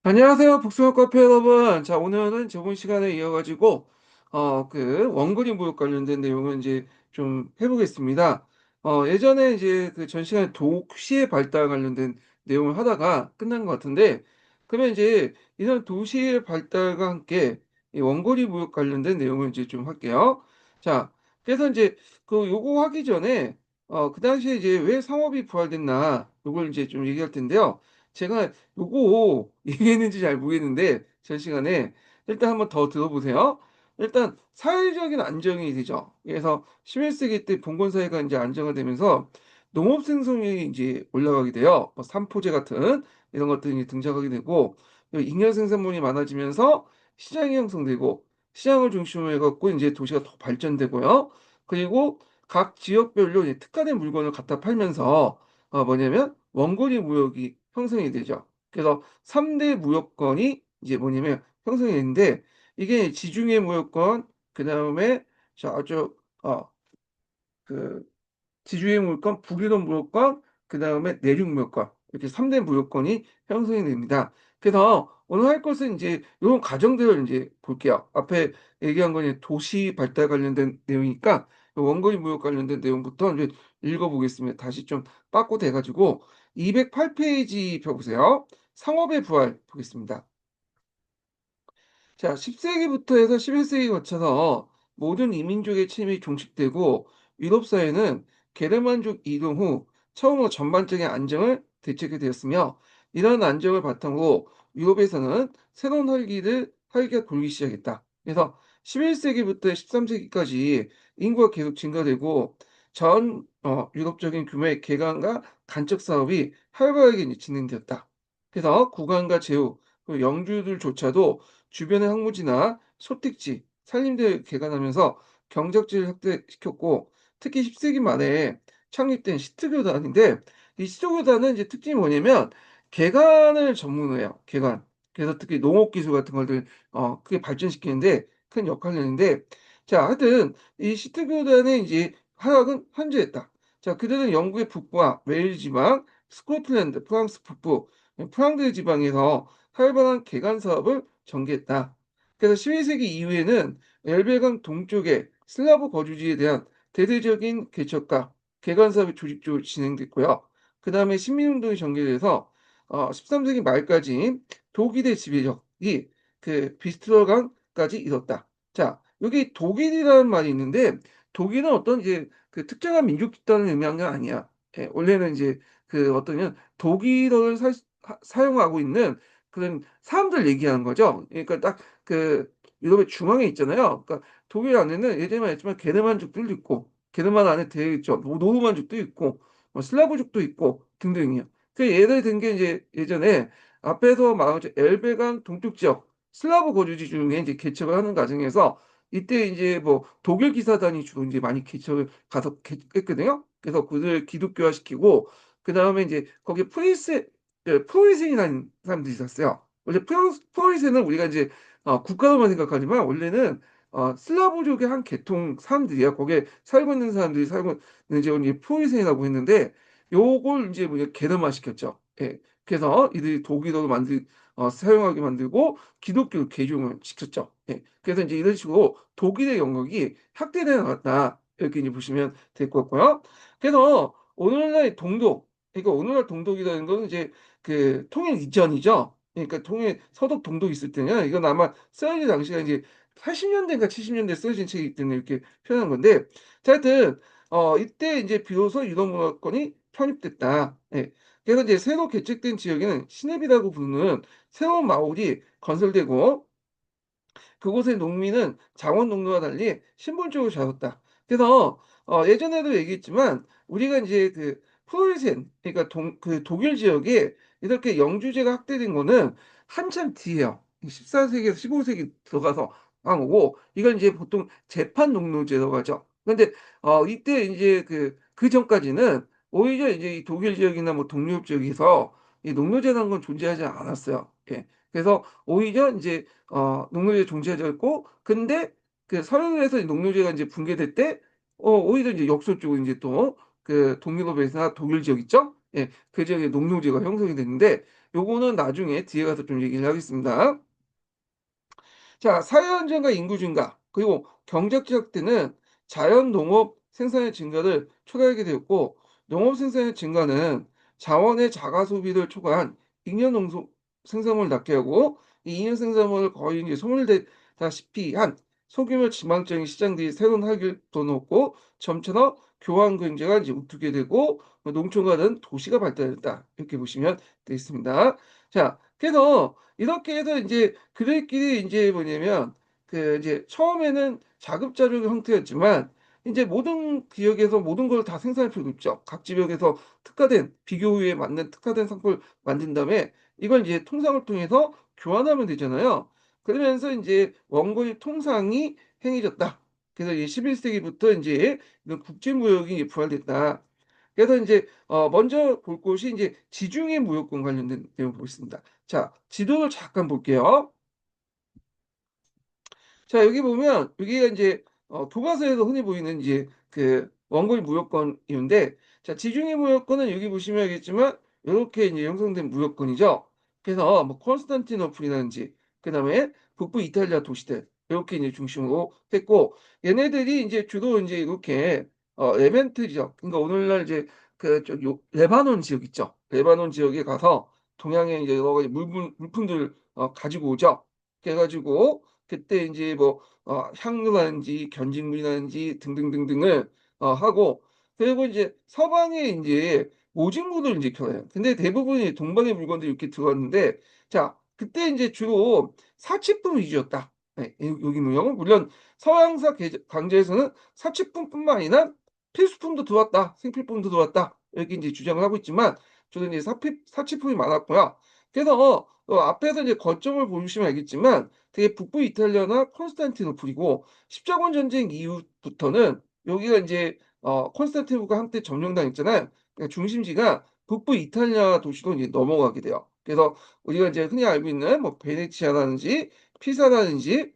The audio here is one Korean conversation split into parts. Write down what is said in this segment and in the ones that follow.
안녕하세요. 북스원 카페 여러분. 자, 오늘은 저번 시간에 이어가지고, 원거리 무역 관련된 내용을 이제 좀 해보겠습니다. 예전에 이제 그 전 시간에 도시의 발달 관련된 내용을 하다가 끝난 것 같은데, 그러면 이제 이런 도시의 발달과 함께 이 원거리 무역 관련된 내용을 이제 좀 할게요. 자, 그래서 이제 요거 하기 전에, 그 당시에 이제 왜 상업이 부활됐나, 요걸 이제 좀 얘기할 텐데요. 제가 요거 얘기했는지 잘 모르겠는데 전 시간에 일단 한번 더 들어보세요. 일단 사회적인 안정이 되죠. 그래서 11세기 때 봉건 사회가 이제 안정화 되면서 농업 생산량이 이제 올라가게 돼요. 뭐 삼포제 같은 이런 것들이 등장하게 되고 잉여 생산물이 많아지면서 시장이 형성되고 시장을 중심으로 해갖고 이제 도시가 더 발전되고요. 그리고 각 지역별로 이제 특화된 물건을 갖다 팔면서 뭐냐면 원거리 무역이 형성이 되죠. 그래서 3대 무역권이 이제 뭐냐면 형성이 되는데 이게 지중해 무역권, 그다음에 저쪽 그 지주의 물권, 북유럽 물권, 그다음에 내륙 물권 이렇게 3대 물권이 형성이 됩니다. 그래서 오늘 할 것은 이제 이런 과정들을 이제 볼게요. 앞에 얘기한 건 이제 도시 발달 관련된 내용이니까 원거리 무역 관련된 내용부터 이제 읽어보겠습니다. 다시 좀 빠꾸 돼가지고 208페이지 펴보세요. 상업의 부활 보겠습니다. 자, 10세기부터 해서 11세기 거쳐서 모든 이민족의 침입이 종식되고 유럽 사회는 게르만족 이동 후 처음으로 전반적인 안정을 되찾게 되었으며 이런 안정을 바탕으로 유럽에서는 새로운 활기가 돌기 시작했다. 그래서 11세기부터 13세기까지 인구가 계속 증가되고 전 유럽적인 규모의 개간과 간척 사업이 활발하게 이제 진행되었다. 그래서 구간과 제후, 그리고 영주들조차도 주변의 항무지나 소택지, 산림대를 개간하면서 경작지를 확대시켰고 특히 10세기 말에 창립된 시트교단인데 이 시트교단은 이제 특징이 뭐냐면 개간을 전문으로 해요. 개간. 그래서 특히 농업 기술 같은 것들 크게 발전시키는데 큰 역할을 했는데 자, 하여튼 이 시트교단의 이제 활약은 현저했다. 자, 그들은 영국의 북부와 웨일즈 지방, 스코틀랜드, 프랑스 북부, 프랑드 지방에서 활발한 개간 사업을 전개했다. 그래서 12세기 이후에는 엘베강 동쪽의 슬라브 거주지에 대한 대대적인 개척과 개간 사업이 조직적으로 진행됐고요. 그 다음에 식민운동이 전개돼서 13세기 말까지 독일의 지배력이 그 비스트러강까지 이뤘다. 자, 여기 독일이라는 말이 있는데 독일은 어떤 이제 그 특정한 민족 집단을 의미한 게 아니야. 예, 원래는 이제 그 어떤 독일어를 사용하고 있는 그런 사람들 얘기하는 거죠. 그러니까 딱 그 유럽의 중앙에 있잖아요. 그러니까 독일 안에는 예전에 말했지만 게르만족들도 있고 게르만 안에 되어 있죠. 노르만족도 있고 뭐 슬라브족도 있고 등등이요. 그 예를 든 게 이제 예전에 앞에서 말한 것처럼 엘베강 동쪽 지역 슬라브 거주지 중에 이제 개척을 하는 과정에서 이때 이제 뭐 독일 기사단이 주로 이제 많이 개척을 가서 했거든요. 그래서 그들 기독교화 시키고 그 다음에 이제 거기 프로이센이라는 사람들이 있었어요. 원래 프로이센은 우리가 이제 국가로만 생각하지만 원래는 슬라브족의 한 계통 사람들이야. 거기에 살고 있는 사람들이 살고 있는 지역을 이제 프로이센이라고 했는데 요걸 이제 뭐 게르마 시켰죠. 예. 그래서 이들이 독일어로 사용하게 만들고 기독교 개종을 시켰죠. 예. 그래서 이제 이런 식으로 독일의 영역이 확대되어 나갔다. 이렇게 이제 보시면 될 것 같고요. 그래서 오늘날 동독, 그러니까 오늘날 동독이라는 건 이제 그 통일 이전이죠. 그러니까 통일 서독 동독 있을 때는 이건 아마 써있는 당시가 이제 80년대인가 70년대 쓰여진 책이기 때문에 이렇게 표현한 건데 자, 하여튼 이때 이제 비로소 유럽문화권이 편입됐다. 예. 그래서 이제 새로 개척된 지역에는 시내비라고 부르는 새로운 마을이 건설되고 그곳의 농민은 장원 농노와 달리 신분적으로 자랐다. 그래서 예전에도 얘기했지만 우리가 이제 그 프로이센 그러니까 그 독일 지역에 이렇게 영주제가 확대된 거는 한참 뒤에요. 14세기에서 15세기 들어가서 한 거고 이건 이제 보통 재판 농노제라고 하죠. 그런데 이때 이제 그 전까지는 오히려 이제 이 독일 지역이나 뭐 동유럽 지역에서 이 농노제라는 건 존재하지 않았어요. 예. 그래서 오히려 이제 농노제 종치해졌고 근데 그 서유럽에서 농노제가 이제 붕괴될 때 오히려 이제 역설적으로 이제 또 그 동유럽에서나 독일 지역 있죠? 예, 그 지역에 농노지가 형성이 됐는데 요거는 나중에 뒤에 가서 좀 얘기를 하겠습니다. 자, 사회안정과 인구 증가 그리고 경제적 지역 때는 자연 농업 생산의 증가를 초래하게 되었고 농업 생산의 증가는 자원의 자가 소비를 초과한 잉여 농소 생산물을 낳게 하고 이 잉여 생산물을 거의 이제 소멸되다시피 한 소규모 지방적인 시장들이 새로운 활기를 불어넣고 점차로 교환 경제가 이제 우투게 되고 농촌과는 도시가 발달했다 이렇게 보시면 되겠습니다. 자, 그래서 이렇게 해서 인제 그들끼리 인제 뭐냐면 그 이제 처음에는 자급자족 형태였지만 인제 모든 지역에서 모든 걸 다 생산할 필요가 없죠. 각 지역에서 특화된 비교후에 맞는 특화된 상품을 만든 다음에 이걸 이제 통상을 통해서 교환하면 되잖아요. 그러면서 인제 원거리 통상이 행해졌다. 그래서 이 11 세기부터 인제 이런 국제무역이 부활됐다. 그래서 인제 먼저 볼 곳이 인제 지중해 무역권 관련된 내용 보겠습니다. 자, 지도를 잠깐 볼게요. 자, 여기 보면 여기가 인제 교과서에서 흔히 보이는 이제 그 원거리 무역권이온데 자, 지중해 무역권은 여기 보시면 알겠지만 요렇게 인제 형성된 무역권이죠. 그래서 뭐 콘스탄티노플이라든지 그다음에 북부 이탈리아 도시들 요렇게 인제 중심으로 했고 얘네들이 인제 주로 인제 요렇게 레벤트 지역 그러니까 오늘날 이제 저기 레바논 지역 있죠. 레바논 지역에 가서 동양의 이제 여러 가지 물품들을 가지고 오죠. 그래 가지고 그때 인제 뭐 향료라든지 견직물이라든지 등등등등을 하고 그리고 인제 서방에 인제 모직물을 인제 겨뤄요. 근데 대부분이 동방의 물건들이 이렇게 들어왔는데 자 그때 인제 주로 사치품 위주였다. 예. 여기 무역은 물론 서양사 강제에서는 사치품뿐만 아니라 필수품도 들어왔다. 생필품도 들어왔다. 이렇게 인제 주장을 하고 있지만 주로 인제 사치품이 많았고요. 그래서 앞에서 이제 거점을 보시면 알겠지만 되게 북부 이탈리아나 콘스탄티노플이고 십자군 전쟁 이후부터는 여기가 인제 콘스탄티노플과 한때 점령당했잖아요. 그러니까 중심지가 북부 이탈리아 도시로 이제 넘어가게 돼요. 그래서 우리가 이제 흔히 알고 있는 뭐 베네치아라든지 피사라든지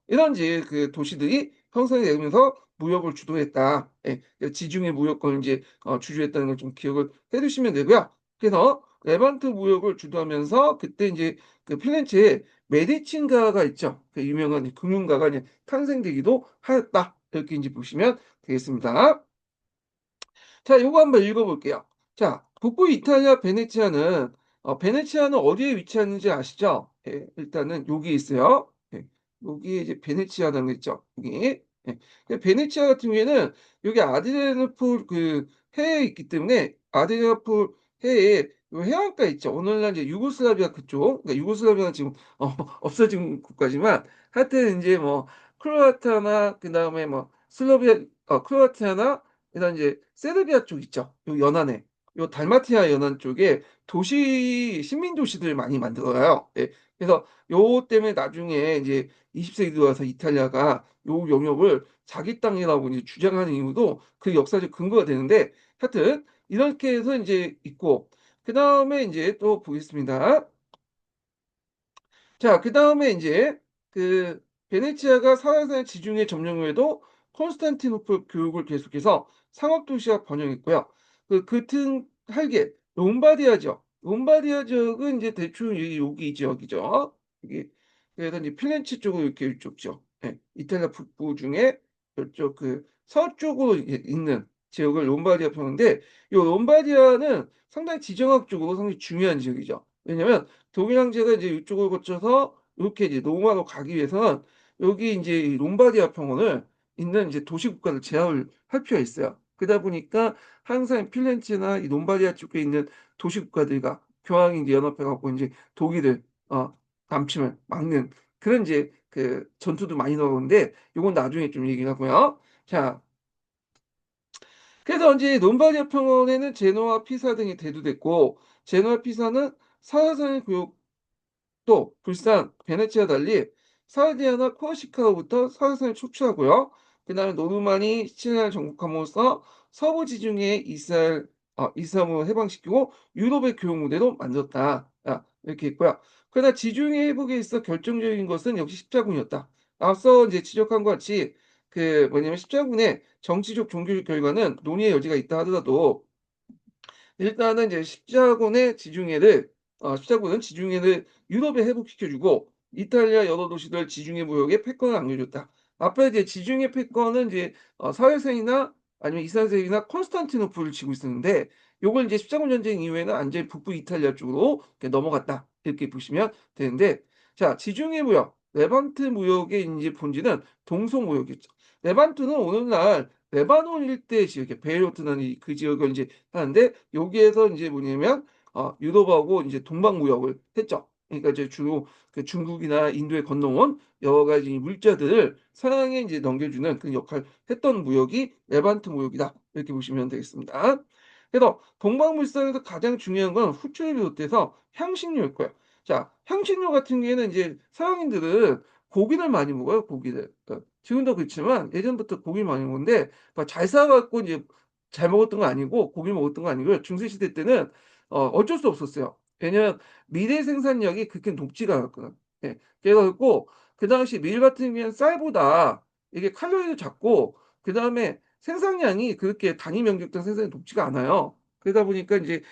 이런 이제 그 도시들이 형성이 되면서 무역을 주도했다. 예. 그 지중해 무역권을 인제 주도했다는 걸 좀 기억을 해 두시면 되고요. 그래서 레반트 무역을 주도하면서 그때 인제 그 필렌체에 메디친가가 있죠. 그 유명한 금융가가 이제 탄생되기도 하였다. 이렇게 인제 보시면 되겠습니다. 자 요거 한번 읽어 볼게요. 자 북부 이탈리아 베네치아는 베네치아는 어디에 위치하는지 아시죠? 예. 일단은 여기에 있어요. 예. 여기에 이제 베네치아라는 거 있죠. 여기. 예. 그 베네치아 같은 경우에는 여기 아드리아노폴 그 해에 있기 때문에 아드리아노폴 해에 요 해안가 있죠. 오늘날 이제 유고슬라비아 그쪽 그러니까 유고슬라비아는 지금 없어진 국가지만 하여튼 인제 뭐 크로아티아나 그다음에 뭐 슬로비아 크로아티아나 그다음 이제 세르비아 쪽 있죠. 요 연안에 요 달마티아 연안 쪽에 도시 식민 도시들 많이 만들어요. 예. 그래서 요 때문에 나중에 이제 20 세기 들어와서 이탈리아가 요 영역을 자기 땅이라고 이제 주장하는 이유도 그 역사적 근거가 되는데 하여튼 이렇게 해서 인제 있고 그다음에 인제 또 보겠습니다. 자 그다음에 인제 그 베네치아가 사회사의 지중해 점령 후에도 콘스탄티노플 교육을 계속해서 상업 도시화 번영했고요. 그 튼 할게 롬바디아 지역, 롬바디아 지역은 인제 대충 여기 이 지역이죠. 여기 그래서 인제 필렌체 쪽으로 이렇게 이쪽 지역 예 이탈리아 북부 중에 요쪽 그 서쪽으로 있는 지역을 롬바디아 평인데 요 롬바디아는 상당히 지정학적으로 상당히 중요한 지역이죠. 왜냐면 독일 황제가 이제 이쪽을 거쳐서 요렇게 이제 로마로 가기 위해서는 여기 인제 이 롬바디아 평원을 있는 이제 도시 국가를 제압을 할 필요가 있어요. 그러다 보니까 항상 필렌체나 이 롬바디아 쪽에 있는 도시 국가들과 교황이 인제 연합해 갖고 인제 독일을 남침을 막는 그런 이제 그 전투도 많이 나오는데 요건 나중에 좀 얘기를 하고요. 자 그래서 인제 롬바디아 평원에는 제노와 피사 등이 대두됐고 제노와 피사는 사회상의 교육 또 불산, 베네치아와 달리 사르디아나 코르시카로부터 사회성을 촉취하고요. 그다음에 노르만이 시칠리아를 정복함으로써 서부 지중해 이스라엘을 해방시키고 유럽의 교육 모델로 만들었다. 이렇게 있고요. 그러나 지중해 회복에 있어 결정적인 것은 역시 십자군이었다. 앞서 이제 지적한 것 같이 그 뭐냐면 십자군의 정치적 종교적 결과는 논의의 여지가 있다 하더라도 일단은 이제 십자군의 지중해를 십자군은 지중해를 유럽에 회복시켜 주고 이탈리아 여러 도시들 지중해 무역에 패권을 안겨줬다. 앞에 이제 지중해 패권은 이제 사회세이나 아니면 이산세이나 콘스탄티노플을 쥐고 있었는데 요걸 이제 십자군 전쟁 이후에는 완전히 북부 이탈리아 쪽으로 이렇게 넘어갔다. 이렇게 보시면 되는데 자, 지중해 무역, 레반트 무역의 인제 본질은 동서 무역이었죠. 레반트는 오늘날 레바논 일대 지역에 베이루트라는 그 지역을 인제 하는데 여기에서 인제 뭐냐면 유럽하고 인제 동방 무역을 했죠. 그러니까 이제 주로 그 중국이나 인도에 건너온 여러 가지 물자들을 서양에 인제 넘겨주는 그 역할을 했던 무역이 레반트 무역이다. 이렇게 보시면 되겠습니다. 그래서 동방물산에서 가장 중요한 건 후추를 비롯해서 향신료일 거예요. 자, 향신료 같은 경우에는 인제 서양인들은 고기를 많이 먹어요, 고기를. 지금도 그렇지만 예전부터 고기를 많이 먹는데 잘 사 갖고 이제 잘 먹었던 건 아니고 고기를 먹었던 건 아니고요. 중세 시대 때는 어쩔 수 없었어요. 왜냐면 밀의 생산량이 그렇게 높지가 않았거든. 예. 그래 갖고 그 당시 밀 같은 경우에는 쌀보다 이게 칼로리도 작고 그다음에 생산량이 그렇게 단위 면적당 생산이 높지가 않아요. 그러다 보니까 인제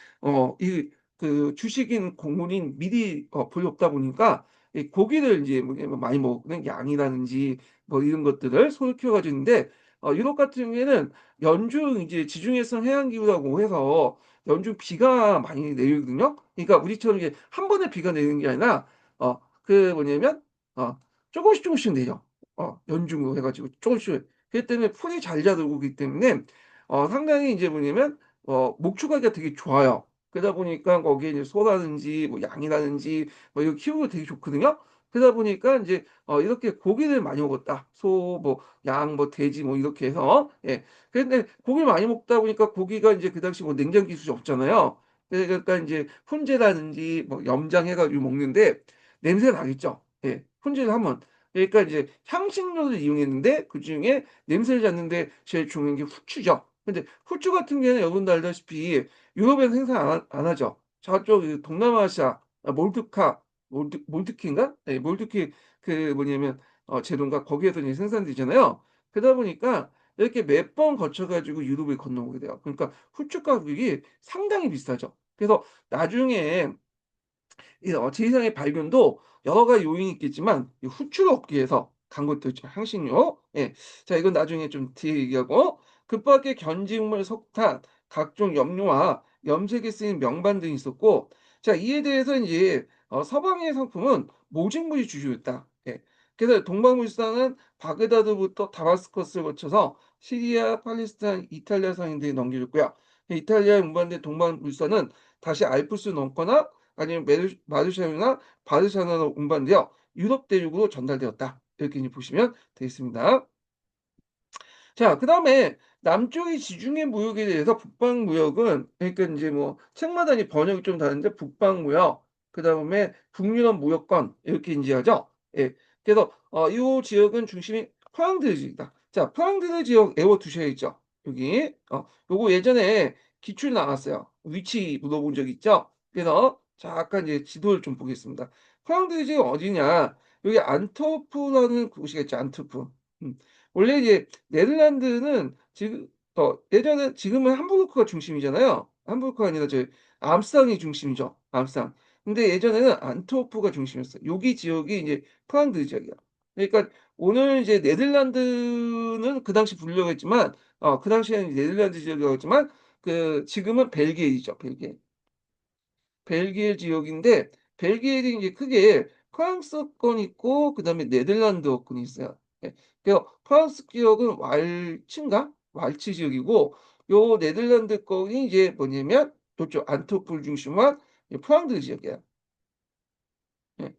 이 그 주식인 곡물인 밀이 별로 없다 보니까 이 고기를 인제 뭐냐면 많이 먹는 양이라든지 뭐 이런 것들을 소를 키워 가지고 있는데 유럽 같은 경우에는 연중 이제 지중해성 해양 기후라고 해서 연중 비가 많이 내리거든요. 그러니까 우리처럼 이제 한 번에 비가 내리는 게 아니라 그 뭐냐면 어 쪼금씩 쪼금씩 내려. 연중으로 해 가지고 쪼금씩. 그렇기 때문에 풀이 잘 자라고 그러기 때문에 상당히 인제 뭐냐면 목축하기가 되게 좋아요. 그러다 보니까 거기에 이제 소라든지 뭐 양이라든지 뭐 이거 키우기가 되게 좋거든요. 그러다 보니까 인제 이렇게 고기를 많이 먹었다. 소 뭐 양 뭐 돼지 뭐 이렇게 해서 예. 근데 고기를 많이 먹다 보니까 고기가 인제 그 당시 뭐 냉장 기술이 없잖아요. 그러니까 인제 훈제라든지 뭐 염장해 가지고 먹는데 냄새가 나겠죠. 예. 훈제를 하면. 그러니까 이제 향신료를 이용했는데 그중에 냄새를 잡는데 제일 중요한 게 후추죠. 근데 후추 같은 경우에는 여러분도 알다시피 유럽에는 생산 안 하죠. 저쪽 그 동남아시아 몰드키인가? 예, 몰드키 그 뭐냐면 재료인가 거기에서 이제 생산되잖아요. 그러다 보니까 이렇게 몇 번 거쳐 가지고 유럽을 건너오게 돼요. 그러니까 후추 가격이 상당히 비싸죠. 그래서 나중에 이 제이상의 발견도 여러 가지 요인이 있겠지만 이 후추를 얻기 위해서 간 것도 있죠. 향신료. 예. 자, 이건 나중에 좀 뒤에 얘기하고 그밖에 견직물, 석탄, 각종 염료와 염색에 쓰이는 명반 등이 있었고 자, 이에 대해서 인제 서방의 상품은 모직물이 주류였다. 예. 그래서 동방물산은 바그다드부터 다마스커스를 거쳐서 시리아, 팔레스타인, 이탈리아 상인들이 넘겨줬고요. 이탈리아에 운반된 동방물산은 다시 알프스를 넘거나 아니면 마르샤유나 바르샤나로 운반되어 유럽 대륙으로 전달되었다. 이렇게 이제 보시면 되겠습니다. 자, 그다음에 남쪽의 지중해 무역에 대해서 북방 무역은 그러니까 인제 뭐 책마다 이 번역이 좀 다른데 북방 무역, 그다음에 북유럽 무역권 이렇게 인지하죠. 예. 그래서 요 지역은 중심이 포항들 지역이다. 자, 포항들 지역 외워 두셔야죠. 여기. 요거 예전에 기출 나왔어요. 위치 물어본 적 있죠? 그래서 잠깐 이제 지도를 좀 보겠습니다. 포항들 지역 어디냐? 여기 안트워프라는 곳이겠죠, 안트워프. 음. 원래 이제 네덜란드는 지금 예전에 지금은 함부르크가 중심이잖아요. 함부르크가 아니라 암스테르담이 중심이죠, 암스테르담. 근데 예전에는 안트워프가 중심이었어요. 여기 지역이 이제 포항드 지역이야. 그러니까 오늘 이제 네덜란드는 그 당시 부르려고 했지만 그 당시에는 네덜란드 지역이라고 했지만 그 지금은 벨기에이죠, 벨기에. 벨기에 지역인데 벨기에는 이제 크게 프랑스어권이 있고 그다음에 네덜란드어권이 있어요. 예. 그래서 프랑스 지역은 왈츠인가? 왈츠 지역이고 요 네덜란드 거이 이제 뭐냐면 요쪽 안트워프를 중심으로 한 이 포항들 지역이에요. 예.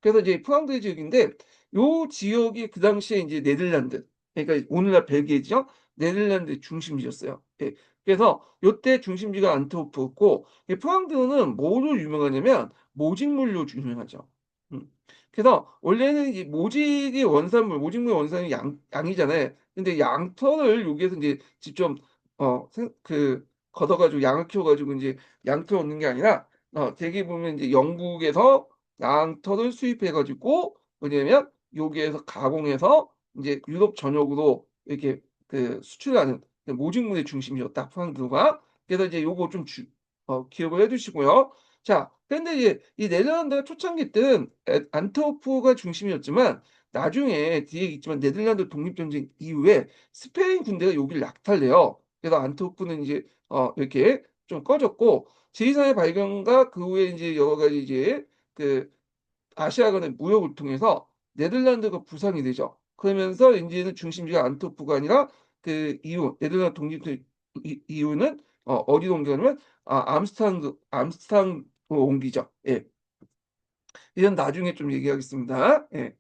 그래서 이제 포항들 지역인데 요 지역이 그 당시에 인제 네덜란드 그러니까 오늘날 벨기에죠. 네덜란드의 중심지였어요. 예. 그래서 요때 중심지가 안트워프였고 이 포항드는 뭐로 유명하냐면 모직물로 유명하죠. 음. 그래서 원래는 이 모직의 원산물 모직물의 원산이 양이잖아요. 근데 양털을 여기에서 인제 직접 걷어 가지고 양을 키워 가지고 인제 양털 얻는 게 아니라 대개 보면 인제 영국에서 양털을 수입해 가지고 뭐냐면 여기에서 가공해서 인제 유럽 전역으로 이렇게 그 수출하는 그 모직물의 중심이었다, 포항도가. 그래서 이제 요거 좀 기억을 해 두시고요. 자, 근데 이제 이 네덜란드가 초창기 때는 안트워프가 중심이었지만 나중에 뒤에 있지만 네덜란드 독립전쟁 이후에 스페인 군대가 여기를 약탈해요. 그래서 안트워프는 이제 이렇게 좀 꺼졌고 지리산의 발견과 그 후에 인제 여러 가지 이제 그 아시아 간의 무역을 통해서 네덜란드가 부상이 되죠. 그러면서 인제는 중심지가 안트워프가 아니라 그 이후 네덜란드 독립 이후는 어디로 옮겨가냐면 암스테르담으로 옮기죠. 예. 이건 나중에 좀 얘기하겠습니다. 예.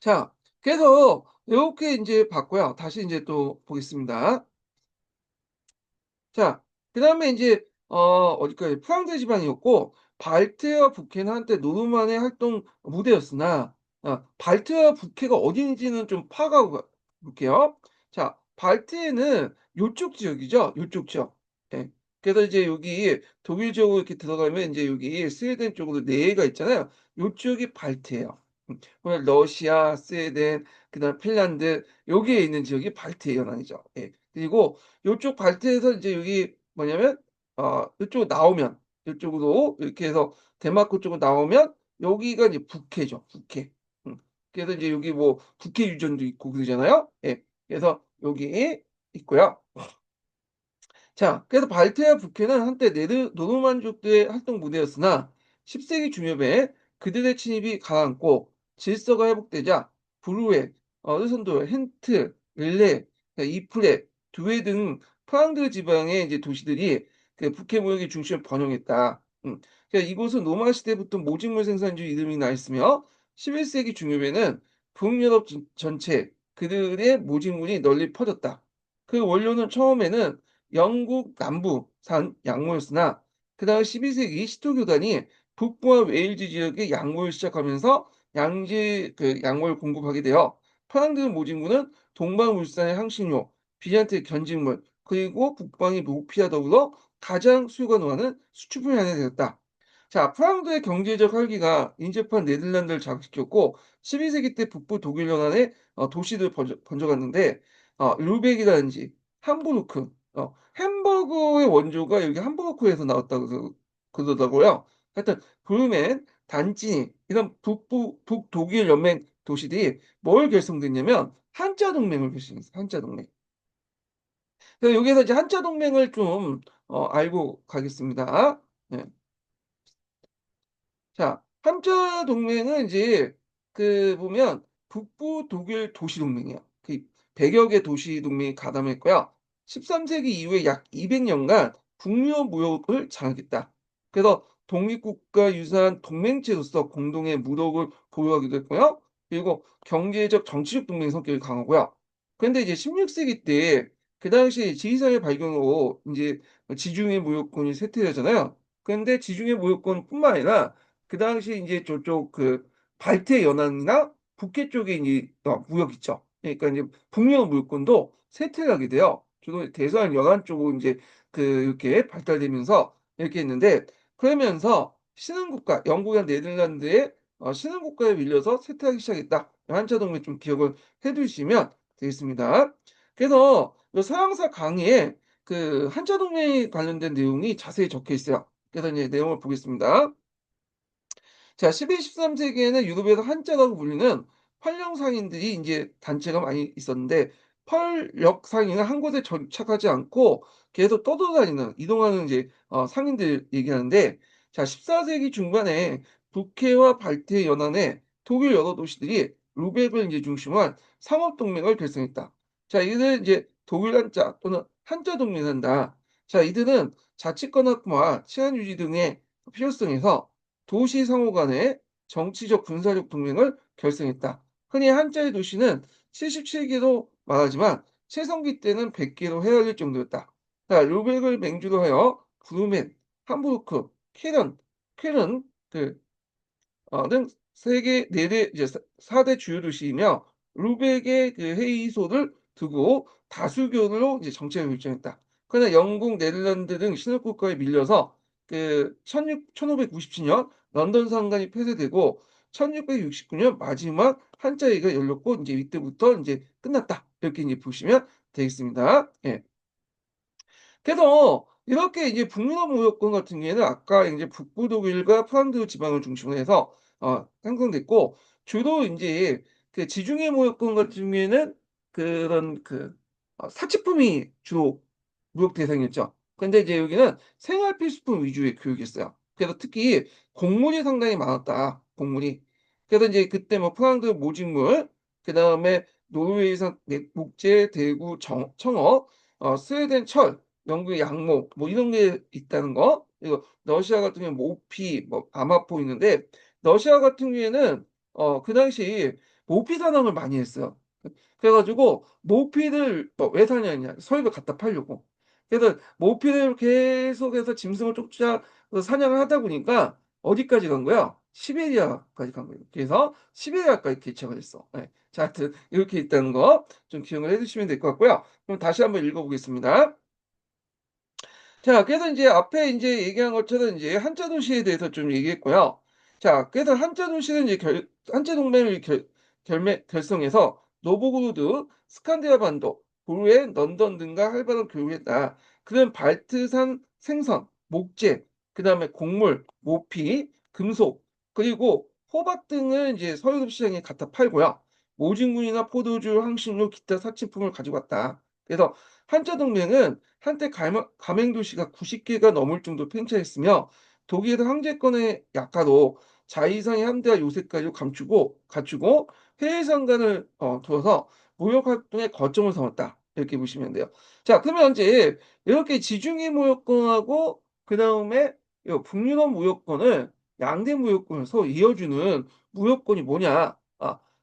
자, 그래서 요렇게 인제 봤고요. 다시 인제 또 보겠습니다. 자, 그다음에 인제 어디까지 프랑스 지방이었고 발트해와 북해는 한때 노르만의 활동 무대였으나 발트해와 북해가 어딘지는 좀 파악하고 볼게요. 자, 발트해는 요쪽 지역이죠. 요쪽 지역. 예. 그래서 이제 여기 독일 지역으로 이렇게 들어가면 인제 여기 스웨덴 쪽으로 내해가 있잖아요. 요쪽이 발트해요. 오늘 러시아, 스웨덴, 그다음에 핀란드 여기에 있는 지역이 발트 연안이죠. 예. 그리고 요쪽 발트에서 이제 여기 뭐냐면 요쪽으로 나오면 요쪽으로 이렇게 해서 덴마크 쪽으로 나오면 여기가 이제 북해죠, 북해. 음. 그래서 이제 여기 뭐 북해 유전도 있고 그러잖아요. 예. 그래서 여기 있고요. 자, 그래서 발트해와 북해는 한때 노르만족들의 활동 무대였으나 10세기 중엽에 그들의 침입이 가라앉고 질서가 회복되자 브루에, 어르선도, 헨트, 릴레, 이프레, 두에 등 프랑드 지방의 이제 도시들이 그 북해 무역의 중심을 번영했다. 그러니까 이곳은 로마 시대부터 모직물 생산주 이름이 나 있으며 11세기 중엽에는 북유럽 전체 그들의 모직물이 널리 퍼졌다. 그 원료는 처음에는 영국 남부산 양모였으나 그다음 12세기 시토교단이 북부와 웨일즈 지역에 양모를 시작하면서 양모를 공급하게 되어 프랑드 모진군은 동방울산의 향신료, 비잔트의 견직물, 그리고 북방의 모피와 더불어 가장 수요가 높아하는 수출품이 하나 되었다. 자, 프랑드의 경제적 활기가 인접한 네덜란드를 자극시켰고 12세기 때 북부 독일 연안의 도시들 번져갔는데 르벡이라든지 함부르크, 햄버거의 원조가 여기 함부르크에서 나왔다고 그러더라고요. 하여튼 브르멘, 단지니 이런 북독일 연맹 도시들이 뭘 결성됐냐면 한자 동맹을 결성했어요. 한자 동맹. 그래서 여기에서 이제 한자 동맹을 좀 알고 가겠습니다. 네. 자, 한자 동맹은 이제 보면 북부 독일 도시 동맹이에요. 그 100여 개 도시 동맹이 가담했고요. 13세기 이후에 약 200년간 북유럽 무역을 장악했다. 그래서 독립국가 유사한 동맹체로서 공동의 무역을 보유하기도 했고요. 그리고 경제적, 정치적 동맹 성격이 강하고요. 그런데 이제 16세기 때 그 당시 지리산의 발견으로 이제 지중해 무역권이 쇠퇴하잖아요. 그런데 지중해 무역권뿐만 아니라 그 당시 인제 저쪽 발트해 연안이나 북해 쪽에 인제 무역 있죠. 그러니까 인제 북유럽 물권도 쇠퇴를 하게 돼요. 주로 대서양 연안 쪽으로 인제 이렇게 발달되면서 이렇게 했는데 그러면서 신흥국가 영국이나 네덜란드의 신흥국가에 밀려서 쇠퇴하기 시작했다. 한자 동맹 좀 기억을 해 두시면 되겠습니다. 그래서 요 서양사 강의에 한자 동맹에 관련된 내용이 자세히 적혀 있어요. 그래서 이제 내용을 보겠습니다. 자, 12, 13 세기에는 유럽에서 한자라고 불리는 활령 상인들이 인제 단체가 많이 있었는데 펄역 상인은 한 곳에 정착하지 않고 계속 떠돌아다니는 이동하는 이제 상인들 얘기하는데 자, 14 세기 중반에 북해와 발트해 연안에 독일 여러 도시들이 루벡을 인제 중심으로 한 상업 동맹을 결성했다. 자, 이들은 인제 독일 한자 또는 한자 동맹을 한다. 자, 이들은 자치권학과 치안 유지 등의 필요성에서 도시 상호 간의 정치적 군사력 동맹을 결성했다. 흔히 한자의 도시는 77개로 말하지만 최성기 때는 100개로 헤아릴 정도였다. 자, 르벡을 맹주로 하여 브루멘, 함부르크, 켈른 는 세계 4대 이제 4대 주요 도시이며 루벡의 회의소를 두고 다수교로 이제 정책을 결정했다. 그러나 영국, 네덜란드 등 신흥국가에 밀려서 16 1597년 런던 상관이 폐쇄되고 1669년 마지막 한자리가 열렸고 인제 이때부터 인제 끝났다. 이렇게 인제 보시면 되겠습니다. 예. 그래서 이렇게 이제 북유럽 무역권 같은 경우에는 아까 인제 북부 독일과 프랑스 지방을 중심으로 해서 형성됐고, 주로 인제 그 지중해 무역권 같은 경우에는 그런 사치품이 주로 무역 대상이었죠. 근데 이제 여기는 생활 필수품 위주의 교육이었어요. 그래서 특히 곡물이 상당히 많았다, 곡물이. 그래서 인제 그때 뭐 프랑스 모직물, 그다음에 노르웨이산 목재, 대구 청어, 스웨덴 철, 영국의 양목 뭐 이런 게 있다는 거. 그리고 러시아 같은 경우는 모피, 뭐 아마포 있는데, 러시아 같은 경우에는 그 당시 모피 산업을 많이 했어요. 그래 가지고 모피를 왜 사냐냐, 서유럽에 갖다 팔려고. 그래서 모피를 계속해서 짐승을 쫓아서 사냥을 하다 보니까 어디까지 간 거야? 시베리아까지 간 거예요. 그래서 시베리아까지 개척을 했어. 예. 자, 하여튼 이렇게 있다는 거 좀 기억을 해 두시면 될 것 같고요. 그럼 다시 한번 읽어 보겠습니다. 자, 그래서 인제 앞에 인제 얘기한 것처럼 인제 한자 도시에 대해서 좀 얘기했고요. 자, 그래서 한자 도시는 이제 한자 동맹을 결성해서 노보고로드, 스칸디아 반도, 노르웨이, 런던 등과 활발한 교류를 했다. 그는 발트산 생선, 목재, 그다음에 곡물, 모피, 금속, 그리고 호박 등을 이제 서유럽 시장에 갖다 팔고요. 모진군이나 포도주, 향신료, 기타 사치품을 가지고 왔다. 그래서 한자 동맹은 한때 가맹 도시가 90 개가 넘을 정도로 팽창했으며, 독일의 황제권의 약화로 자위상의 함대와 요새까지 갖추고 해외 상관을 둬서 무역 활동의 거점을 삼았다. 이렇게 보시면 돼요. 자, 그러면 인제 이렇게 지중해 무역권하고 그다음에 요 북유럽 무역권을, 양대 무역권을 서로 이어주는 무역권이 뭐냐?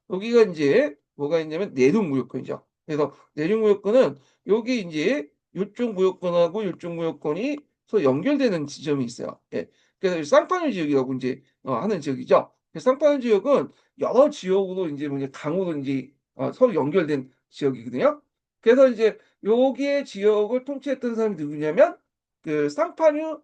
여기가 인제 뭐가 있냐면 내륙 무역권이죠. 그래서 내륙 무역권은 여기 인제 요쪽 무역권하고 요쪽 무역권이 서로 연결되는 지점이 있어요. 예. 그래서 쌍파뉴 지역이라고 인제 하는 지역이죠. 그 쌍파뉴 지역은 여러 지역으로 인제 뭐냐 강으로 인제 서로 연결된 지역이거든요. 그래서 이제 여기의 지역을 통치했던 사람이 누구냐면 그 쌍파뉴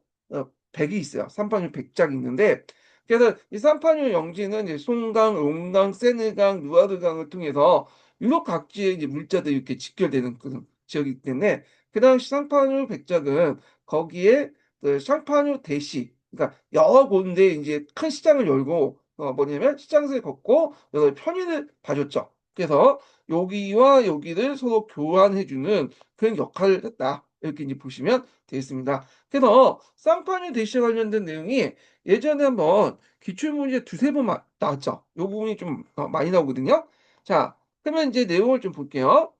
백이 있어요. 쌍파뉴 백작이 있는데, 그래서 이 쌍파뉴 영지는 이제 송강, 롱강, 세느강, 루아르강을 통해서 유럽 각지의 이제 물자들이 이렇게 직결되는 그런 지역이기 때문에 그 당시 쌍파뉴 백작은 거기에 그 샹파뉴 대시, 그러니까 여러 군데 인제 큰 시장을 열고 뭐냐면 시장을 걷고 여러 편의를 봐줬죠. 그래서 여기와 여기를 서로 교환해 주는 그런 역할을 했다. 이렇게 인제 보시면 되겠습니다. 그래서 쌍파뉴 대시와 관련된 내용이 예전에 한번 기출문제 두세 번 나왔죠. 요 부분이 좀 많이 나오거든요. 자, 그러면 인제 내용을 좀 볼게요.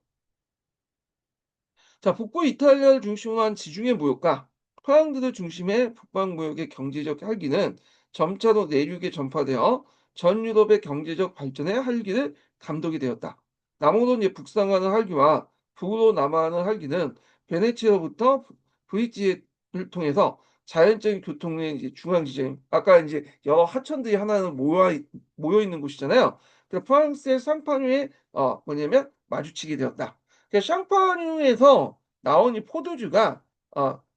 자, 북부 이탈리아를 중심으로 한 지중해 무역과 서양들을 중심의 북방 무역의 경제적 활기는 점차로 내륙에 전파되어 전 유럽의 경제적 발전에 활기를 감독이 되었다. 남으로 이제 북상하는 활기와 북으로 남하하는 활기는 베네치아부터 브리지를 통해서 자연적인 교통의 이제 중앙 지점, 아까 이제 여러 하천들이 하나는 모여 있는 곳이잖아요. 그 프랑스의 상파뉴에 뭐냐면 마주치게 되었다. 그 샹파뉴에서 나온 이 포도주가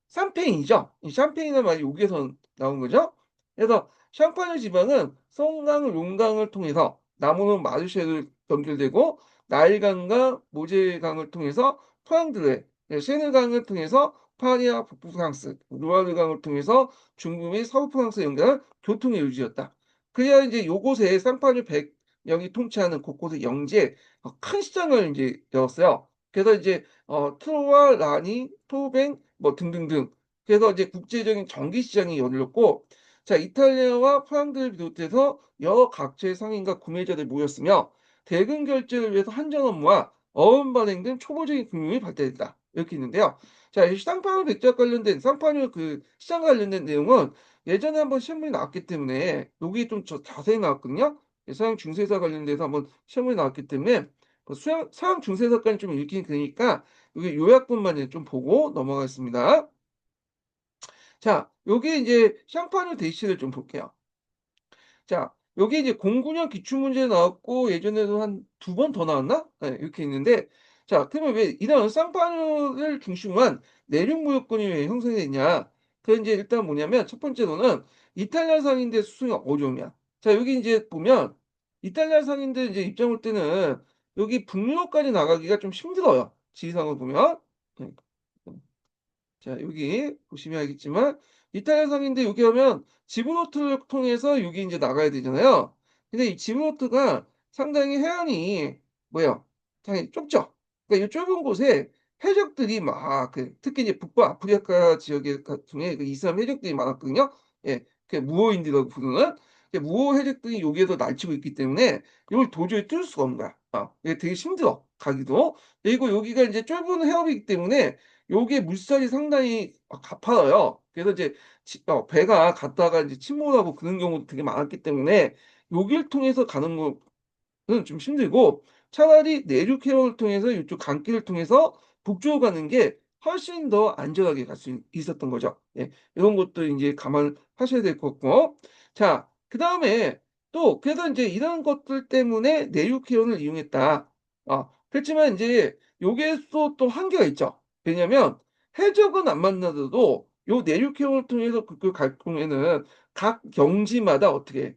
샴페인이죠. 이 샴페인은 말이 여기에서 나온 거죠. 그래서 샹파뉴 지방은 송강, 롱강을 통해서 남부는 마르쉐를 연결되고, 나일강과 모제강을 통해서 포항들레, 세느강을 통해서 파리와 북부 프랑스, 루아르강을 통해서 중부 및 서부 프랑스 연결한 교통의 요지였다. 그래야 이제 요곳에 쌍파뉴 백령이 통치하는 곳곳의 영지에 큰 시장을 인제 열었어요. 그래서 이제 트로와 라니, 토뱅 뭐 등등등, 그래서 이제 국제적인 전기 시장이 열렸고, 자, 이탈리아와 프랑스를 비롯해서 여러 각처의 상인과 구매자들이 모였으며 대금 결제를 위해서 한전 업무와 어음 발행 등 초보적인 금융이 발달했다. 이렇게 있는데요. 자, 이 쌍파뉴 백작 관련된 쌍파뉴 그 시장 관련된 내용은 예전에 한번 시험문이 나왔기 때문에 여기 좀 자세히 나왔거든요. 서양 중세사 관련돼서 한번 시험문이 나왔기 때문에 서양 중세사까지 좀 읽긴 그러니까 요게 요약본만 이제 좀 보고 넘어가겠습니다. 자, 요게 이제 샹파뉴 대시를 좀 볼게요. 자, 요게 이제 09년 기출문제 나왔고 예전에도 한 두 번 더 나왔나? 예, 이렇게 있는데, 자, 그러면 왜 이런 쌍파뉴를 중심으로 한 내륙 무역권이 왜 형성이 됐냐? 그 인제 일단 뭐냐면 첫 번째로는 이탈리아 상인들 수송이 어려움이야. 자 여기 인제 보면 이탈리아 상인들 이제 입장 올 때는 여기 북유럽까지 나가기가 좀 힘들어요, 지리상을 보면. 네. 자 여기 보시면 알겠지만 이탈리아 상인데 여기 하면 지브롤터를 통해서 여기 인제 나가야 되잖아요. 근데 이 지브롤터가 상당히 해안이 뭐야 상당히 좁죠. 그러니까 이 좁은 곳에 해적들이 막 특히 이제 북부 아프리카 지역에 같은 경우에 그 이슬람 해적들이 많았거든요. 예. 그 무호인들이라고 부르는 무호 해적들이 여기에서 날치고 있기 때문에 이걸 도저히 뚫을 수가 없는 거야. 이게 되게 힘들어 가기도. 그리고 여기가 인제 좁은 해협이기 때문에 요게 물살이 상당히 가파라요. 그래서 이제 배가 갔다가 이제 침몰하고 그런 경우도 되게 많았기 때문에 요길 통해서 가는 는 좀 힘들고 차라리 내륙 해역을 통해서 이쪽 강길을 통해서 북쪽으로 가는 게 훨씬 더 안전하게 갈 수 있었던 거죠. 예. 이런 것도 인제 감안하셔야 될 것 같고. 자 그다음에 또 그래서 인제 이런 것들 때문에 내륙 해역을 이용했다. 그렇지만 인제 요게서 또 한계가 있죠. 왜냐면 해적은 안 만나더라도 요 내륙 해역을 통해서 그걸 갈 경우에는 각 영지마다 어떻게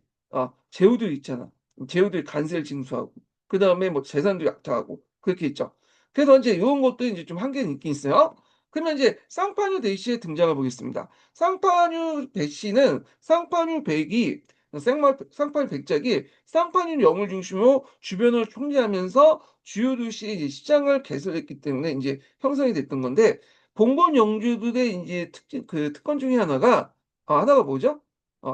제후들이 있잖아. 제후들이 관세를 징수하고 그다음에 뭐 재산도 약탈하고 그렇게 있죠. 그래서 인제 요런 것도 인제 좀 한계는 있긴 있어요. 그러면 이제 쌍파뉴 대시의 등장을 보겠습니다. 쌍파뉴 대시는 쌍파뉴 백이 쌍파뉴 백작이 쌍파뉴 영을 중심으로 주변을 통제하면서 주요 도시의 이제 시장을 개설했기 때문에 인제 형성이 됐던 건데 봉건 영주들의 인제 특권 중에 하나가 하나가 뭐죠?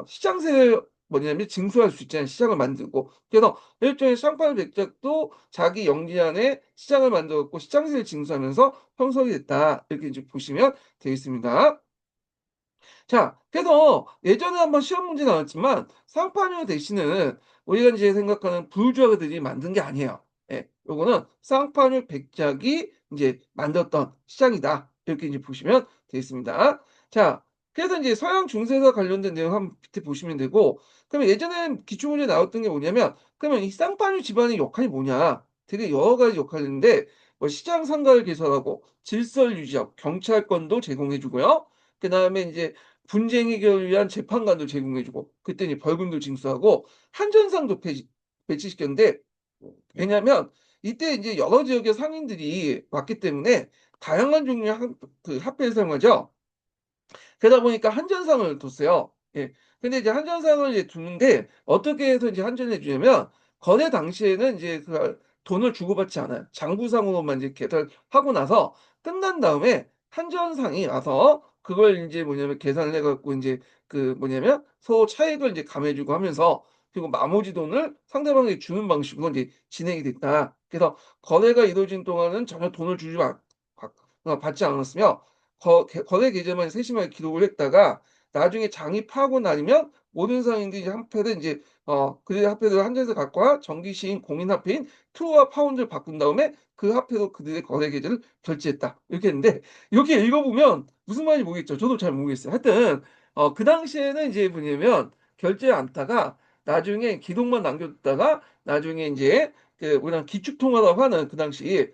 시장세를 뭐냐면 징수할 수 있잖아요, 시장을 만들고. 그래서 일종의 쌍파뉴 백작도 자기 영지 안에 시장을 만들어 갖고 시장세를 징수하면서 형성이 됐다. 이렇게 이제 보시면 되겠습니다. 자 그래서 예전에 한번 시험 문제 나왔지만 쌍파뉴 대신은 우리가 인제 생각하는 부르주아들이 만든 게 아니에요. 예. 요거는 쌍파뉴 백작이 인제 만들었던 시장이다. 이렇게 인제 보시면 되겠습니다. 자 그래서 인제 서양 중세사 관련된 내용 한번 밑에 보시면 되고 그러면 예전에 기출 문제에 나왔던 게 뭐냐면 그러면 이 쌍파뉴 집안의 역할이 뭐냐. 되게 여러 가지 역할이 있는데 뭐 시장 상가를 개설하고 질서를 유지하고 경찰권도 제공해 주고요. 그다음에 인제 분쟁 해결을 위한 재판관도 제공해 주고 그때 이제 벌금도 징수하고 한전상도 배치시켰는데 왜냐하면 이때 인제 여러 지역의 상인들이 왔기 때문에 다양한 종류의 화폐를 사용하죠. 그러다 보니까 한전상을 뒀어요. 예. 근데 이제 한전상을 이제 두는데 어떻게 해서 이제 한전해 주냐면 거래 당시에는 이제 돈을 주고받지 않아요. 장부상으로만 이제 계산하고 나서 끝난 다음에 한전상이 와서 그걸 인제 뭐냐면 계산을 해 갖고 인제 뭐냐면 서로 차익을 이제 가해 주고 하면서 그리고 나머지 돈을 상대방에게 주는 방식으로 인제 진행이 됐다. 그래서 거래가 이루어진 동안은 전혀 돈을 주지 받지 않았으며 거래 계좌만 세심하게 기록을 했다가 나중에 장이 파고 나면 모든 상인들이 이제 화폐를 인제 그 화폐를 한전에서 갖고 와 정기 시인 공인 화폐인 트루와 파운드를 바꾼 다음에 그 화폐로 그들의 거래 계좌를 결제했다. 이렇게 했는데 이렇게 읽어 보면 무슨 말인지 모르겠죠. 저도 잘 모르겠어요. 하여튼 그 당시에는 이제 뭐냐면 결제를 안 하다가 나중에 기록만 남겨 뒀다가 나중에 인제 우리나라 기축통화라고 하는 그 당시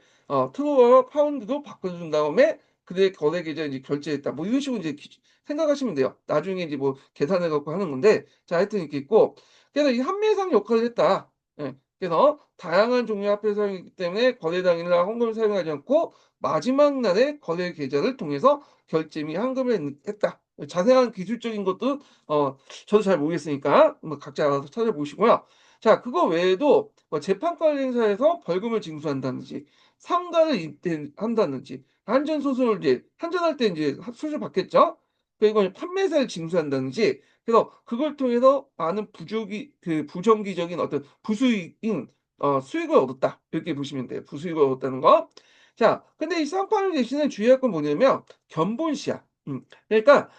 트루와 파운드로 바꿔 준 다음에 그들의 거래 계좌에 이제 결제했다. 뭐 이런 식으로 이제 생각하시면 돼요. 나중에 이제 뭐 계산해 갖고 하는 건데 자 하여튼 이렇게 있고 그래서 이 환매상 역할을 했다. 예. 그래서 다양한 종류의 화폐를 사용했기 때문에 거래 당일날 헌금을 사용하지 않고 마지막 날에 거래 계좌를 통해서 결제 및 환급을 했다. 자세한 기술적인 것도 저도 잘 모르겠으니까 뭐 각자 알아서 찾아보시고요. 자 그거 외에도 뭐 재판권 행사에서 벌금을 징수한다든지 상가를 입대한다든지 한전소송을 이제 한전할 때 인제 수수료 받겠죠. 그리고 판매사를 징수한다든지 그래서 그걸 통해서 많은 부정기적인 어떤 부수익인 수익을 얻었다. 이렇게 보시면 돼요. 부수익을 얻었다는 거. 자 근데 이 쌍파뉴 대신에 주의할 건 뭐냐면 견본시야. 그러니까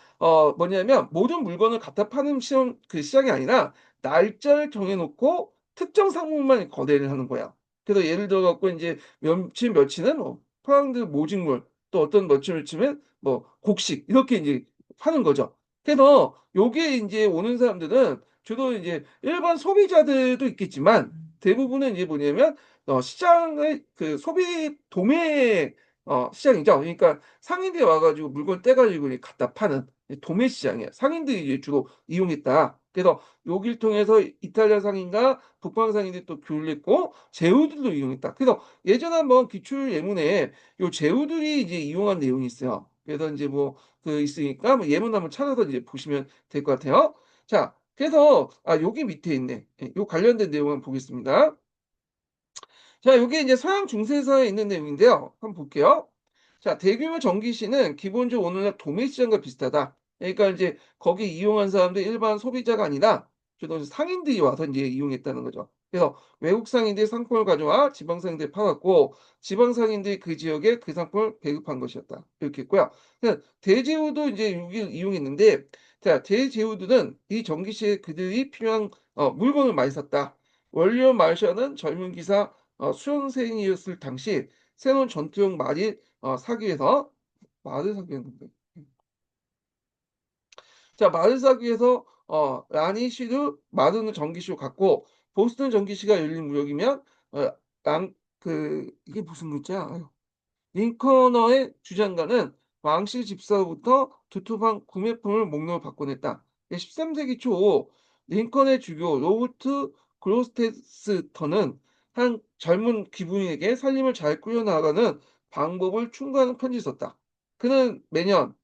뭐냐면 모든 물건을 갖다 파는 시장이 아니라 날짜를 정해 놓고 특정 상품만 거래를 하는 거야. 그래서 예를 들어 갖고 인제 며칠 며칠은 뭐 파운드 모직물 또 어떤 며칠은 뭐 곡식 이렇게 인제 파는 거죠. 그래서 요게 인제 오는 사람들은 주로 이제 일반 소비자들도 있겠지만 대부분은 이제 뭐냐면 시장의 소비 도매 시장이죠. 그러니까 상인들이 와 가지고 물건 떼 가지고 이제 갖다 파는 도매 시장이에요. 상인들이 이제 주로 이용했다. 그래서 요길 통해서 이탈리아 상인과 북방 상인들이 또 교류를 했고 제후들도 이용했다. 그래서 예전에 한번 기출 예문에 요 제후들이 이제 이용한 내용이 있어요. 그래서 인제 뭐 그 있으니까 뭐 예문 한번 찾아서 이제 보시면 될 것 같아요. 자, 그래서 여기 밑에 있네. 예, 요 관련된 내용 한번 보겠습니다. 자, 요게 이제 서양 중세사에 있는 내용인데요. 한번 볼게요. 자, 대규모 전기시는 기본적으로 오늘날 도매 시장과 비슷하다. 그러니까 인제 거기 이용한 사람들이 일반 소비자가 아니라 주로 상인들이 와서 인제 이용했다는 거죠. 그래서 외국 상인들이 상품을 가져와 지방 상인들에 팔았고 지방 상인들이 그 지역에 그 상품을 배급한 것이었다. 이렇게 했고요. 대제후도 인제 여기를 이용했는데, 자, 대제후들은 이 전기시에 그들이 필요한 물건을 많이 샀다. 원료 마르샤는 젊은 기사 수험생이었을 당시 새로운 전투용 말이 사기 위해서 말을 사기 위했는데, 자, 말을 사기 위해서 라니시르 마르는 전기시로 갔고 보스턴 전기시가 열린 무역이면 어 랑 이게 무슨 글자야? 링커너의 주장가는 왕실 집사로부터 두툼한 구매품을 목록을 받곤 했다. 13세기 초 링컨의 주교 로버트 그로스테스터는 한 젊은 귀부인에게 살림을 잘 꾸려나가는 방법을 충고하는 편지를 썼다. 그는 매년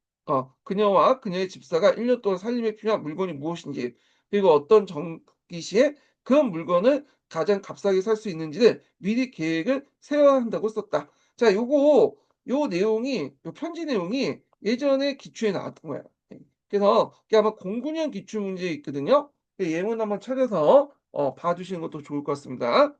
그녀와 그녀의 집사가 1년 동안 살림에 필요한 물건이 무엇인지, 그리고 어떤 정기시에 그런 물건을 가장 값싸게 살 수 있는지를 미리 계획을 세워야 한다고 썼다. 자, 요 내용이, 요 편지 내용이 예전에 기출에 나왔던 거예요. 예. 그래서 이게 아마 09년 기출 문제에 있거든요. 그 예문 한번 찾아서 봐 주시는 것도 좋을 것 같습니다.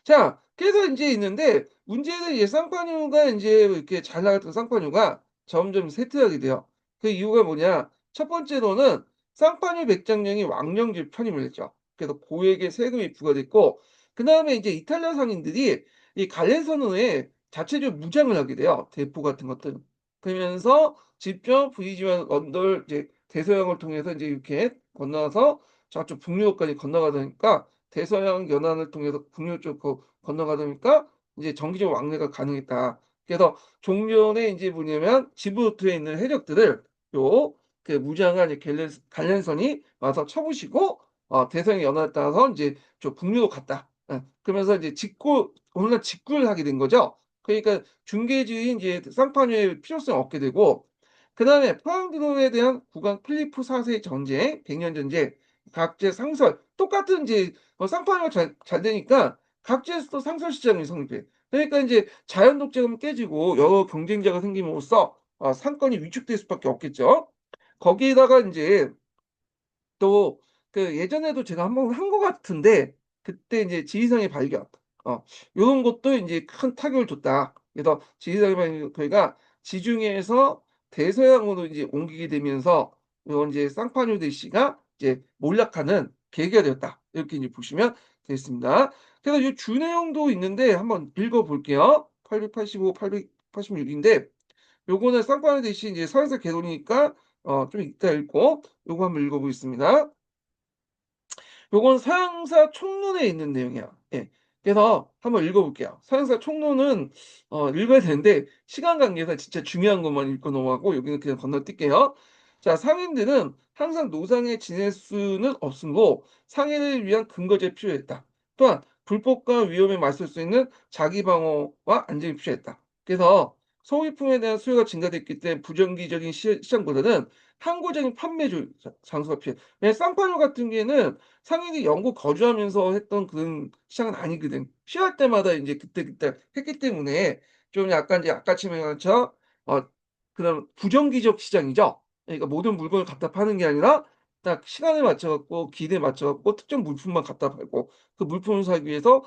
자, 그래서 인제 있는데 문제는 이제 쌍파뉴가 인제 이렇게 잘 나갔던 쌍파뉴가 점점 쇠퇴하게 돼요. 그 이유가 뭐냐? 첫 번째로는 쌍파뉴 백장령이 왕령제 편입을 했죠. 그래서 고액의 세금이 부과됐고, 그다음에 이제 이탈리아 상인들이 이 갈레선호에 자체적으로 무장을 하게 돼요, 대포 같은 것들. 그러면서 직접 브리지와 런던 이제 대서양을 통해서 인제 이렇게 건너서 저쪽 북유럽까지 건너가다 보니까 대서양 연안을 통해서 북유럽 쪽 건너가다 보니까 이제 정기적 왕래가 가능했다. 그래서 종전에 인제 뭐냐면 지브롤터에 있는 해적들을 요 무장한 이 갈렌선이 와서 쳐부시고 대서양 연안을 따라서 인제 저 북유로 갔다. 예. 그러면서 이제 오늘날 직구를 하게 된 거죠. 그러니까 중개지인 이제 쌍파뉴의 필요성을 얻게 되고, 그다음에 포항드로에 대한 국왕 필리프 4세 전쟁, 100년 전쟁, 각제 상설 똑같은 인제 쌍파뉴가 잘 되니까 각지에서 또 상설 시장이 성립해. 그러니까 인제 자연 독재감이 깨지고 여러 경쟁자가 생김으로써 상권이 위축될 수밖에 없겠죠. 거기에다가 인제 또 예전에도 제가 한번 한 것 같은데, 그때 인제 지리산의 발견 요런 것도 인제 큰 타격을 줬다. 그래서 지리산의 저희가 지중해에서 대서양으로 이제 옮기게 되면서 요 인제 쌍파뉴 대씨가 이제 몰락하는 계기가 되었다. 이렇게 이제 보시면 되겠습니다. 그래서 요 주 내용도 있는데 한번 읽어 볼게요. 885, 886 인데 요거는 쌍파뉴 대씨 이제 서해서 개론이니까 좀 이따 읽고 요거 한번 읽어 보겠습니다. 요건 서양사 총론에 있는 내용이야. 예. 그래서 한번 읽어 볼게요. 서양사 총론은 읽어야 되는데 시간 관계상 진짜 중요한 것만 읽고 넘어가고 여기는 그냥 건너뛸게요. 자, 상인들은 항상 노상에 지낼 수는 없으므로 상인을 위한 근거제가 필요했다. 또한 불법과 위험에 맞설 수 있는 자기 방어와 안정이 필요했다. 그래서 소비품에 대한 수요가 증가됐기 때문에 부정기적인 시장보다는 항구적인 판매주 장소가 필요해. 왜냐면 쌍파뉴 같은 경우에는 상인이 영국 거주하면서 했던 그런 시장은 아니거든. 필요할 때마다 인제 그때그때 했기 때문에 좀 약간 이제 아까 말한 것처럼 어 그런 부정기적 시장이죠. 그러니까 모든 물건을 갖다 파는 게 아니라 딱 시간에 맞춰 갖고 기대에 맞춰 갖고 특정 물품만 갖다 팔고, 그 물품을 사기 위해서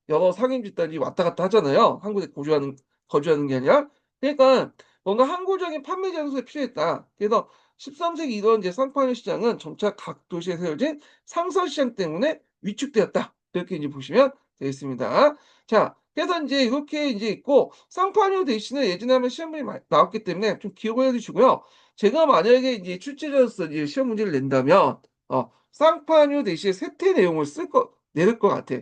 여러 상인 집단이 왔다 갔다 하잖아요, 한 곳에 거주하는 게 아니라. 그러니까 뭔가 항구적인 판매 장소가 필요했다. 그래서 13세기 이런 이제 상파뉴 시장은 점차 각 도시에 세워진 상설 시장 때문에 위축되었다. 이렇게 이제 보시면 되겠습니다. 자, 그래서 인제 이렇게 인제 있고, 쌍파뉴 대신에 예전에 한번 시험 문제 나왔기 때문에 좀 기억을 해 두시고요. 제가 만약에 인제 출제자로서 이제 시험 문제를 낸다면 쌍파뉴 대신에 쇠퇴 내용을 내릴 것 같아.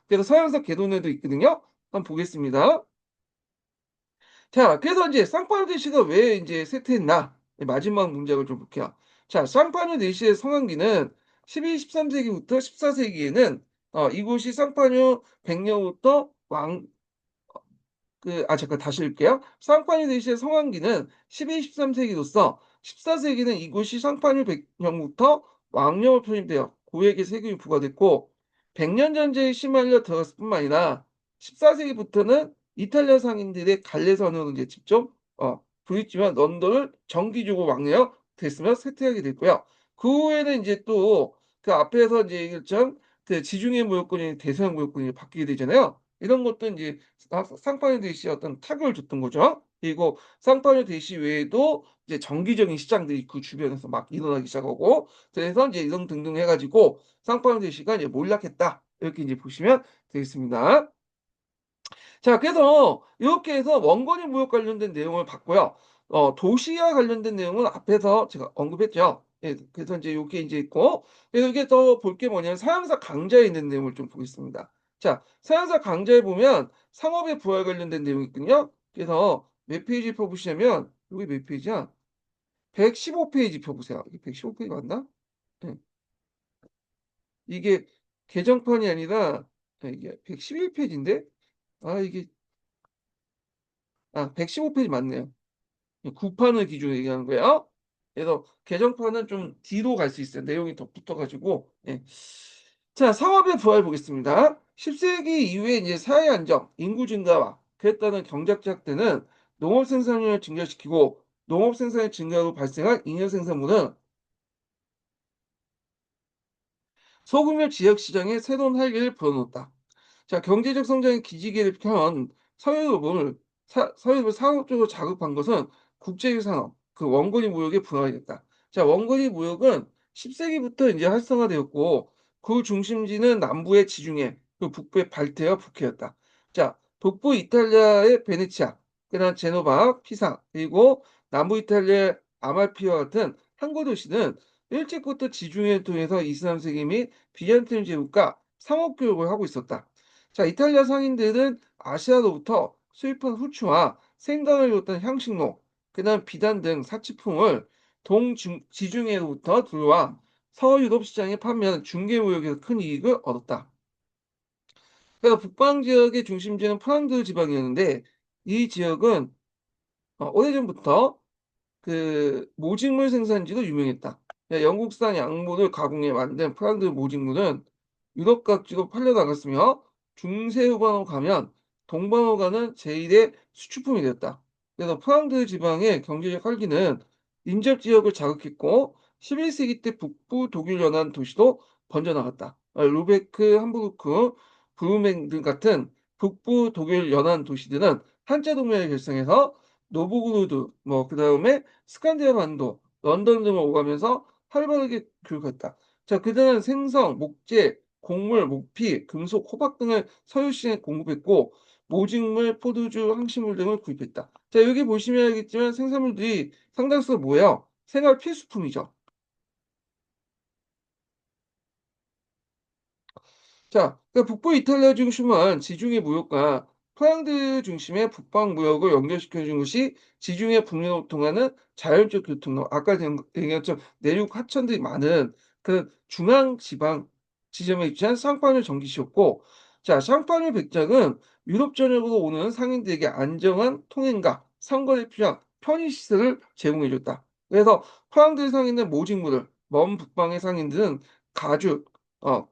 그래서 서양사 계도내도 있거든요. 한번 보겠습니다. 자, 그래서 인제 쌍파뉴 대씨가 왜 인제 쇠퇴했나? 마지막 문장을 좀 볼게요. 자, 상파뉴 내시의 성황기는 12, 13세기부터 14세기에는 이곳이 상파뉴 백녀부터 왕 잠깐 다시 읽을게요. 상파뉴대시의 성황기는 12, 13세기로서 14세기는 이곳이 상파뉴 백령부터 왕령으로 편입되어 고액의 세금이 부과됐고 백년 전쟁에 시말려 들어갔을 뿐만 아니라 14세기부터는 이탈리아 상인들의 갈래 선언을 이제 직접 부르짖지만 런던을 정기적으로 왕래어 됐으며 쇠퇴하게 됐고요. 그 후에는 이제 또 그 앞에서 이제 얘기했던 그 지중해 무역권이 대서양 무역권이 바뀌게 되잖아요. 이런 것도 인제 상파뉴 대시에 어떤 타격을 줬던 거죠. 그리고 상파뉴 대시 외에도 이제 정기적인 시장들이 그 주변에서 막 일어나기 시작하고 그래서 인제 이런 등등 해 가지고 '상파뉴 대시가 이제 몰락했다.' 이렇게 인제 보시면 되겠습니다. 자, 그래서 이렇게 해서 원거리 무역 관련된 내용을 봤고요. 도시와 관련된 내용은 앞에서 제가 언급했죠. 예, 그래서 인제 요게 인제 있고 그래서 이게 더 볼 게 뭐냐면 서양사 강자에 있는 내용을 좀 보겠습니다. 자, 서양사 강자에 보면 상업의 부활 관련된 내용이 있거든요. 그래서 몇 페이지 펴 보시냐면 요게 몇 페이지야? 115 페이지 펴 보세요. 이게 115 페이지 맞나? 예. 이게 개정판이 아니라 이게 111 페이지인데 이게 115 페이지 맞네요. 구판을 기준으로 얘기하는 거예요. 그래서 개정판은 좀 뒤로 갈 수 있어요. 내용이 더 붙어 가지고. 예. 자, 상업의 부활 보겠습니다. 10세기 이후에 이제 사회 안정, 인구 증가와 그에 따른 경제적 때는 농업 생산량을 증가시키고 농업 생산의 증가로 발생한 잉여 생산물은 소규모 지역 시장에 새로운 활기를 불어넣었다. 자, 경제적 성장의 기지개를 편 서유럽을 서유럽을 상업적으로 자극한 것은 국제 산업, 그 원거리 무역의 분화가 됐다. 자, 원거리 무역은 10세기부터 이제 활성화되었고 그 중심지는 남부의 지중해, 그 북부의 발트해와 북해였다. 자, 북부 이탈리아의 베네치아, 그다음 제노바, 피사, 그리고 남부 이탈리아의 아말피와 같은 항구 도시는 일찍부터 지중해를 통해서 23세기 및 비잔틴 제국과 상업 교역을 하고 있었다. 자, 이탈리아 상인들은 아시아로부터 수입한 후추와 생강을 비롯한 향신료, 그다음 비단 등 사치품을 지중해로부터 들어와 서유럽 시장에 판매하는 중개무역에서 큰 이익을 얻었다. 그래서 북방 지역의 중심지는 프랑드 지방이었는데 이 지역은 오래전부터 그 모직물 생산지로 유명했다. 영국산 양모를 가공해 만든 프랑드 모직물은 유럽 각지로 팔려나갔으며 중세 후반으로 가면 동방으로 가는 제1의 수출품이 되었다. 그래서 프랑드 지방의 경제적 활기는 인접 지역을 자극했고 11세기 때 북부 독일 연안 도시도 번져나갔다. 루베크, 함부르크, 브루멘 등 같은 북부 독일 연안 도시들은 한자 동맹을 결성해서 노브고로드 그다음에 스칸디아 반도, 런던 등을 오가면서 활발하게 교육했다. 자, 그들은 생선, 목재, 곡물, 목피, 금속, 호박 등을 서유 시장에 공급했고 모직물, 포도주, 향신료 등을 구입했다. 자, 여기 보시면 알겠지만 생산물들이 상당수 뭐예요? 생활 필수품이죠. 자, 그러니까 북부 이탈리아 중심한 지중해 무역과 포랑드 중심의 북방 무역을 연결시켜 준 것이 지중해 북유럽 통하는 자율적 교통로, 아까 얘기했죠. 내륙 하천들이 많은 그 중앙 지방 지점에 위치한 상파뉴 전기시였고, 자, 상파뉴 백작은 유럽 전역으로 오는 상인들에게 안정한 통행과 상거래 필요한 편의 시설을 제공해 줬다. 그래서 포랑드 상인은 모직물을, 먼 북방의 상인들은 가죽,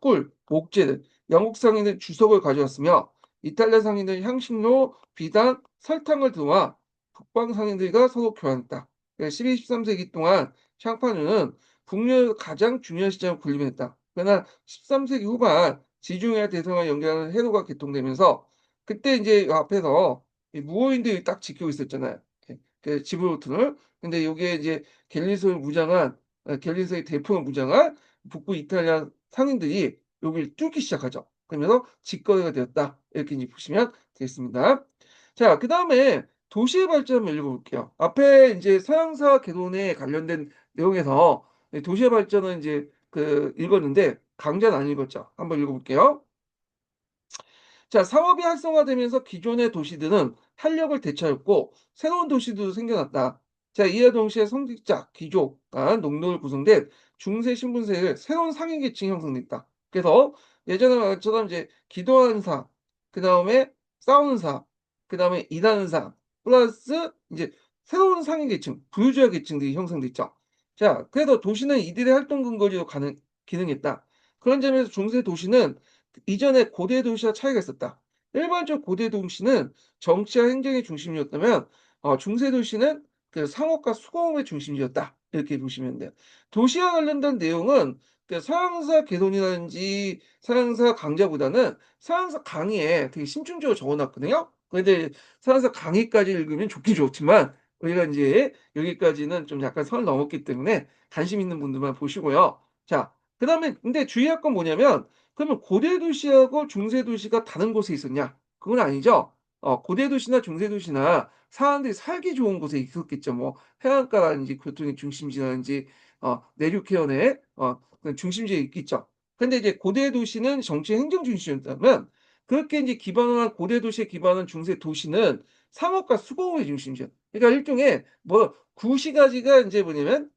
꿀, 목재 영국 상인은 주석을 가져왔으며 이탈리아 상인은 향신료, 비단, 설탕을 도와 북방 상인들과 서로 교환했다. 12, 13세기 동안 샹파뉴는 북유럽 가장 중요한 시장을 군림했다. 그러나 13세기 후반 지중해 대서양을 연결하는 해로가 개통되면서 그때 이제 앞에서 이 무호인들이 딱 지키고 있었잖아요. 그 지브롤터를. 근데 요게 이제 갤리서의 대포를 무장한 북부 이탈리아 상인들이 여기를 뚫기 시작하죠. 그러면서 직거래가 되었다. 이렇게 이제 보시면 되겠습니다. 자, 그다음에 도시의 발전 한번 읽어볼게요. 앞에 이제 서양사 개론에 관련된 내용에서 도시의 발전은 이제 읽었는데 강좌는 안 읽었죠. 한번 읽어볼게요. 자, 상업이 활성화되면서 기존의 도시들은 탄력을 되찾았고 새로운 도시도 생겨났다. 자, 이와 동시에 성직자, 귀족과 농노를 구성된 중세 신분세의 새로운 상위 계층이 형성됐다. 그래서 예전에 말처럼 이제 기도하는 사, 그다음에 싸우는 사, 그다음에 일하는 사, 플러스 이제 새로운 상위 계층, 부유주의 계층들이 형성됐죠. 자, 그래서 도시는 이들의 활동 근거지로 기능했다. 그런 점에서 중세 도시는 이전의 고대 도시와 차이가 있었다. 일반적 고대 도시는 정치와 행정의 중심이었다면 중세 도시는 그 상업과 수공업의 중심지였다. 이렇게 보시면 돼요. 도시와 관련된 내용은 그 서양사 개론이라든지 서양사 강좌보다는 서양사 강의에 되게 신중적으로 적어 놨거든요. 근데 서양사 강의까지 읽으면 좋긴 좋지만 우리가 인제 여기까지는 좀 약간 선을 넘었기 때문에 관심 있는 분들만 보시고요. 자, 그다음에 근데 주의할 건 뭐냐면 그러면 고대 도시하고 중세 도시가 다른 곳에 있었냐? 그건 아니죠. 고대 도시나 중세 도시나 사람들이 살기 좋은 곳에 있었겠죠. 뭐 해안가라든지 교통의 중심지라든지 내륙 해안의 그 중심지에 있겠죠. 근데 이제 고대 도시는 정치 행정 중심이었다면 그렇게 인제 기반을 한 고대 도시에 기반한 중세 도시는 상업과 수공업의 중심지야. 그러니까 일종의 뭐 구시가지가 인제 뭐냐면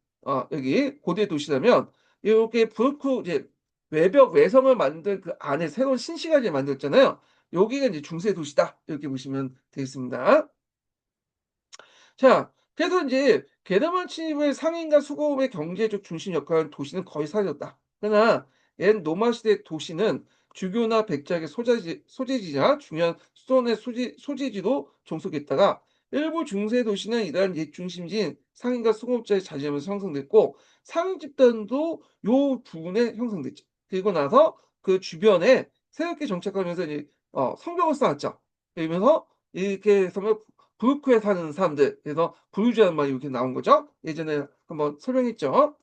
여기 고대 도시라면 요렇게 브로크 이제 외벽 외성을 만든 그 안에 새로운 신시가지를 만들었잖아요. 여기가 인제 중세 도시다. 이렇게 보시면 되겠습니다. 자, 그래서 인제 게르만 침입의 상인과 수고업의 경제적 중심 역할을 도시는 거의 사라졌다. 그러나 옛 로마 시대 도시는 주교나 백작의 소재지자 중요한 수도원의 소재지로 종속했다가 일부 중세 도시는 이러한 옛 중심지인 상인과 수공업자의 자리하면서 형성됐고 상인 집단도 요 부분에 형성됐죠. 그리고 나서 그 주변에 새롭게 정착하면서 이제 성벽을 쌓았죠. 그러면서 이렇게 해서 부르크에 사는 사람들 그래서 부르주아는 말이 이렇게 나온 거죠. 예전에 한번 설명했죠.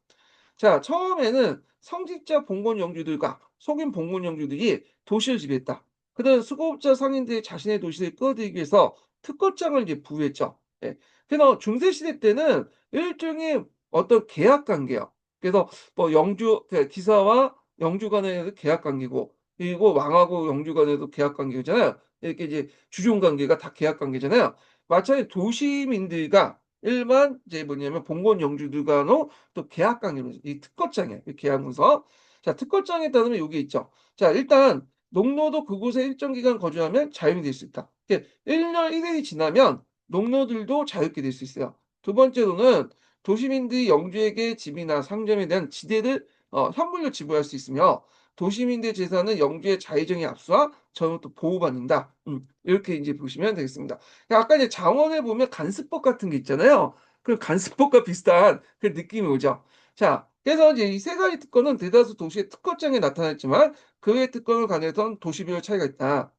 자, 처음에는 성직자 봉건 영주들과 속인 봉건 영주들이 도시를 지배했다. 그런 수고업자 상인들이 자신의 도시를 끌어들이기 위해서 특권장을 이제 부여했죠. 예. 그래서 중세 시대 때는 일종의 어떤 계약 관계요. 그래서 뭐 영주 그 기사와 영주 간의 계약 관계고 그리고 왕하고 영주 간에도 계약 관계잖아요. 이렇게 이제 주종 관계가 다 계약 관계잖아요. 마찬가지로 도시민들과 일반 이제 뭐냐면 봉건 영주들과는 또 계약 관계로 이 특허장이에요. 이 계약 문서. 자, 특허장에 따르면 요게 있죠. 자, 일단 농노도 그곳에 일정 기간 거주하면 자유인이 될 수 있다. 이게 1년 1 일이 지나면 농노들도 자유롭게 될 수 있어요. 두 번째로는 도시민들이 영주에게 집이나 상점에 대한 지대를 현물로 지불할 수 있으며 도시민들의 재산은 영주의 자의정의 압수와 전부터 보호받는다. 이렇게 인제 보시면 되겠습니다. 아까 이제 장원에 보면 간습법 같은 게 있잖아요. 그 간습법과 비슷한 그 느낌이 오죠. 자, 그래서 이제 이 세 가지 특권은 대다수 도시의 특허장에 나타났지만 그 외의 특권을 가해선 도시별 차이가 있다.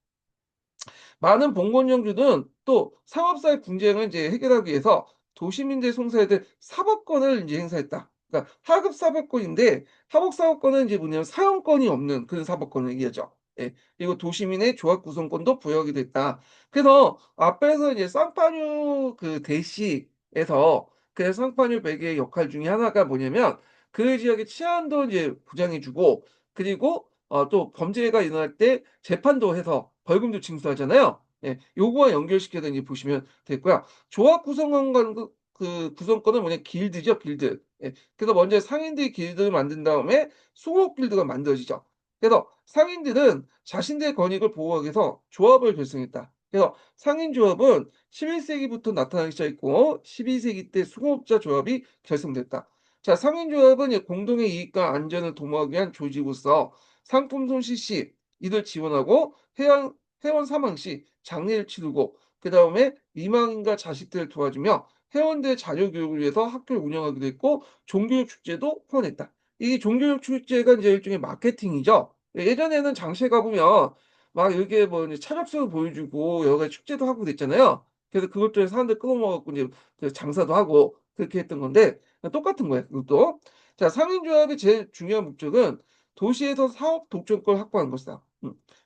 많은 봉건영주는 또 상업사회 분쟁을 이제 해결하기 위해서 도시민들의 송사에들 사법권을 이제 행사했다. 그러니까 하급 사법권인데 하복 사법권은 이제 뭐냐면 사용권이 없는 그런 사법권을 얘기하죠. 예. 그리고 도시민의 조합 구성권도 부여하게 됐다. 그래서 앞에서 이제 쌍파뉴 그 대시에서 그 쌍파뉴 베개의 역할 중에 하나가 뭐냐면 그 지역의 치안도 이제 보장해 주고 그리고 또 범죄가 일어날 때 재판도 해서 벌금도 징수하잖아요. 예. 요거와 연결시켜서 이제 보시면 되고요. 조합 구성원과는 그 구성권은 뭐냐 길드죠, 길드. 예. 그래서 먼저 상인들이 길드를 만든 다음에 수호업 길드가 만들어지죠. 그래서 상인들은 자신들의 권익을 보호하기 위해서 조합을 결성했다. 그래서 상인조합은 11 세기부터 나타나기 시작했고 12 세기 때 수공업자 조합이 결성됐다. 자, 상인조합은 이제 공동의 이익과 안전을 도모하기 위한 조직으로서 상품 손실 시 이를 지원하고 회원 사망 시 장례를 치르고 그다음에 미망인과 자식들을 도와주며 회원들의 자녀 교육을 위해서 학교를 운영하기도 했고 종교육 축제도 후원했다. 이 종교육 축제가 이제 일종의 마케팅이죠. 예전에는 장시에 가 보면 막 이렇게 뭐 이제 차력성을 보여주고 여러 가지 축제도 하고 그랬잖아요. 그래서 그것 때문에 사람들 끌어모아 갖고 이제 그 장사도 하고 그렇게 했던 건데 똑같은 거예요, 그것도. 자, 상인조합의 제일 중요한 목적은 도시에서 사업 독점권을 확보하는 것이다.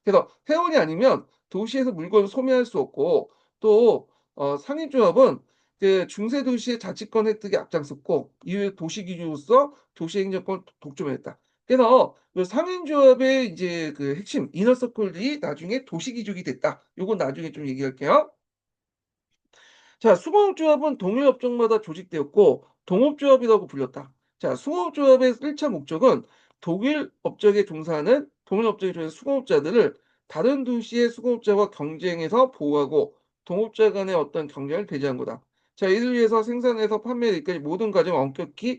그래서 회원이 아니면 도시에서 물건을 소매할 수 없고 또 상인조합은 그 중세 도시의 자치권 획득에 앞장섰고 이후에 도시 기주로서 도시 행정권을 독점했다. 그래서 그 상인조합의 이제 그 핵심 이너서클이 나중에 도시 기족이 됐다. 요건 나중에 좀 얘기할게요. 자, 수공업조합은 동일 업종마다 조직되었고 동업조합이라고 불렸다. 자, 수공업조합의 1차 목적은 독일 업적에 종사하는 동일 업적에 종사하는 수공업자들을 다른 도시의 수공업자와 경쟁해서 보호하고 동업자 간의 어떤 경쟁을 배제한 거다. 자, 이를 위해서 생산에서 판매까지 모든 과정을 엄격히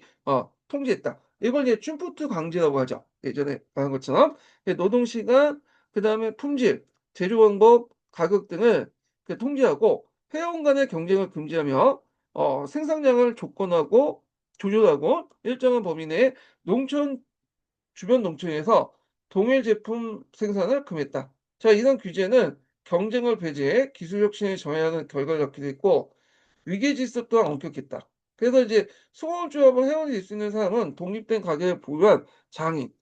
통제했다. 이걸 이제 춘푸트 강제라고 하죠. 예전에 말한 것처럼 노동 시간, 그다음에 품질, 제조 방법, 가격 등을 통제하고 회원 간의 경쟁을 금지하며 생산량을 조건하고 조절하고 일정한 범위 내에 농촌 주변 농촌에서 동일 제품 생산을 금했다. 자, 이런 규제는 경쟁을 배제해 기술 혁신에 정의하는 결과를 낳기도 했고 위계 질서 또한 엄격했다. 그래서 이제 수공업조합을 회원이 될 수 있는 사람은 독립된 가게를 보유한 장인,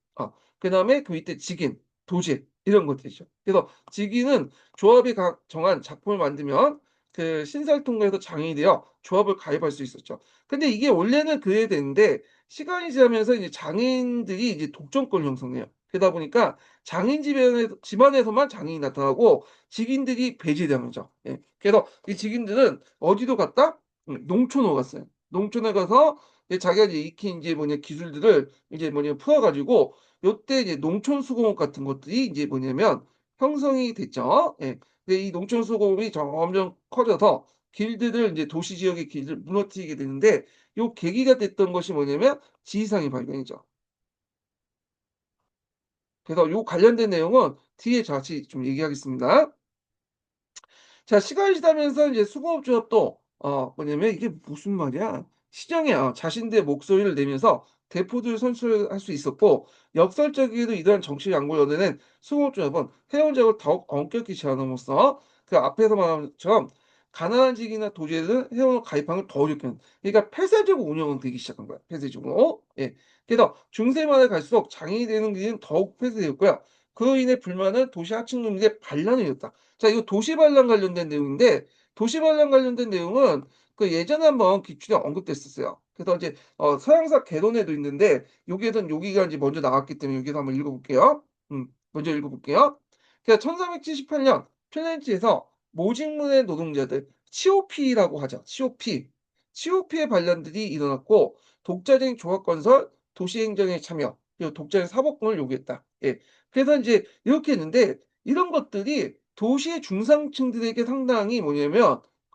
그다음에 그 밑에 직인, 도시 이런 것들이죠. 그래서 직인은 조합이 정한 작품을 만들면 그 신사를 통과해서 장인이 되어 조합을 가입할 수 있었죠. 근데 이게 원래는 그래야 되는데 시간이 지나면서 이제 장인들이 이제 독점권을 형성해요. 그러다 보니까 장인 집안에서만 장인이 나타나고 직인들이 배제되는 거죠. 예. 그래서 이 직인들은 어디로 갔다? 농촌으로 갔어요. 농촌에 가서 이제 자기가 이제 익힌 인제 기술들을 이제 풀어 가지고 요때 이제 농촌 수공업 같은 것들이 인제 형성이 됐죠. 예. 근데 이 농촌 수공업이 점점 커져서 길드를 인제 도시 지역의 길드를 무너뜨리게 되는데 요 계기가 됐던 것이 지리산의 발견이죠. 그래서 요 관련된 내용은 뒤에 같이 좀 얘기하겠습니다. 자, 시간이 지나면서 이제 수공업조합도 이게 무슨 말이야? 시장에 자신들의 목소리를 내면서 대표들을 선출할 수 있었고 역설적이게도 이러한 정치 양국을 얻어낸 수공업조합은 회원적을 더욱 엄격히 제한함으로써 그 앞에서 말한 것처럼 가난한 직이나 도시에는 회원을 가입하는 걸 더 어렵게 그러니까 폐쇄적으로 운영은 되기 시작한 거야, 폐쇄적으로. 예. 그래서 중세만에 갈수록 장인이 되는 길은 더욱 폐쇄되었고요. 그로 인해 불만은 도시 하층 농민의 반란이 일었다. 자, 이거 도시 반란 관련된 내용인데 도시 반란 관련된 내용은 그 예전에 한번 기출에 언급됐었어요. 그래서 이제 서양사 개론에도 있는데 여기에선 여기가 이제 먼저 나왔기 때문에 여기서 한번 읽어 볼게요. 먼저 읽어 볼게요. 그러니까 1378년 필렌치에서 모직문의 노동자들 COP라고 하죠. COP. COP의 반란들이 일어났고 독자적인 조합 건설, 도시 행정에 참여, 그리고 독자적인 사법권을 요구했다. 예. 그래서 인제 이렇게 했는데 이런 것들이 도시의 중산층들에게 상당히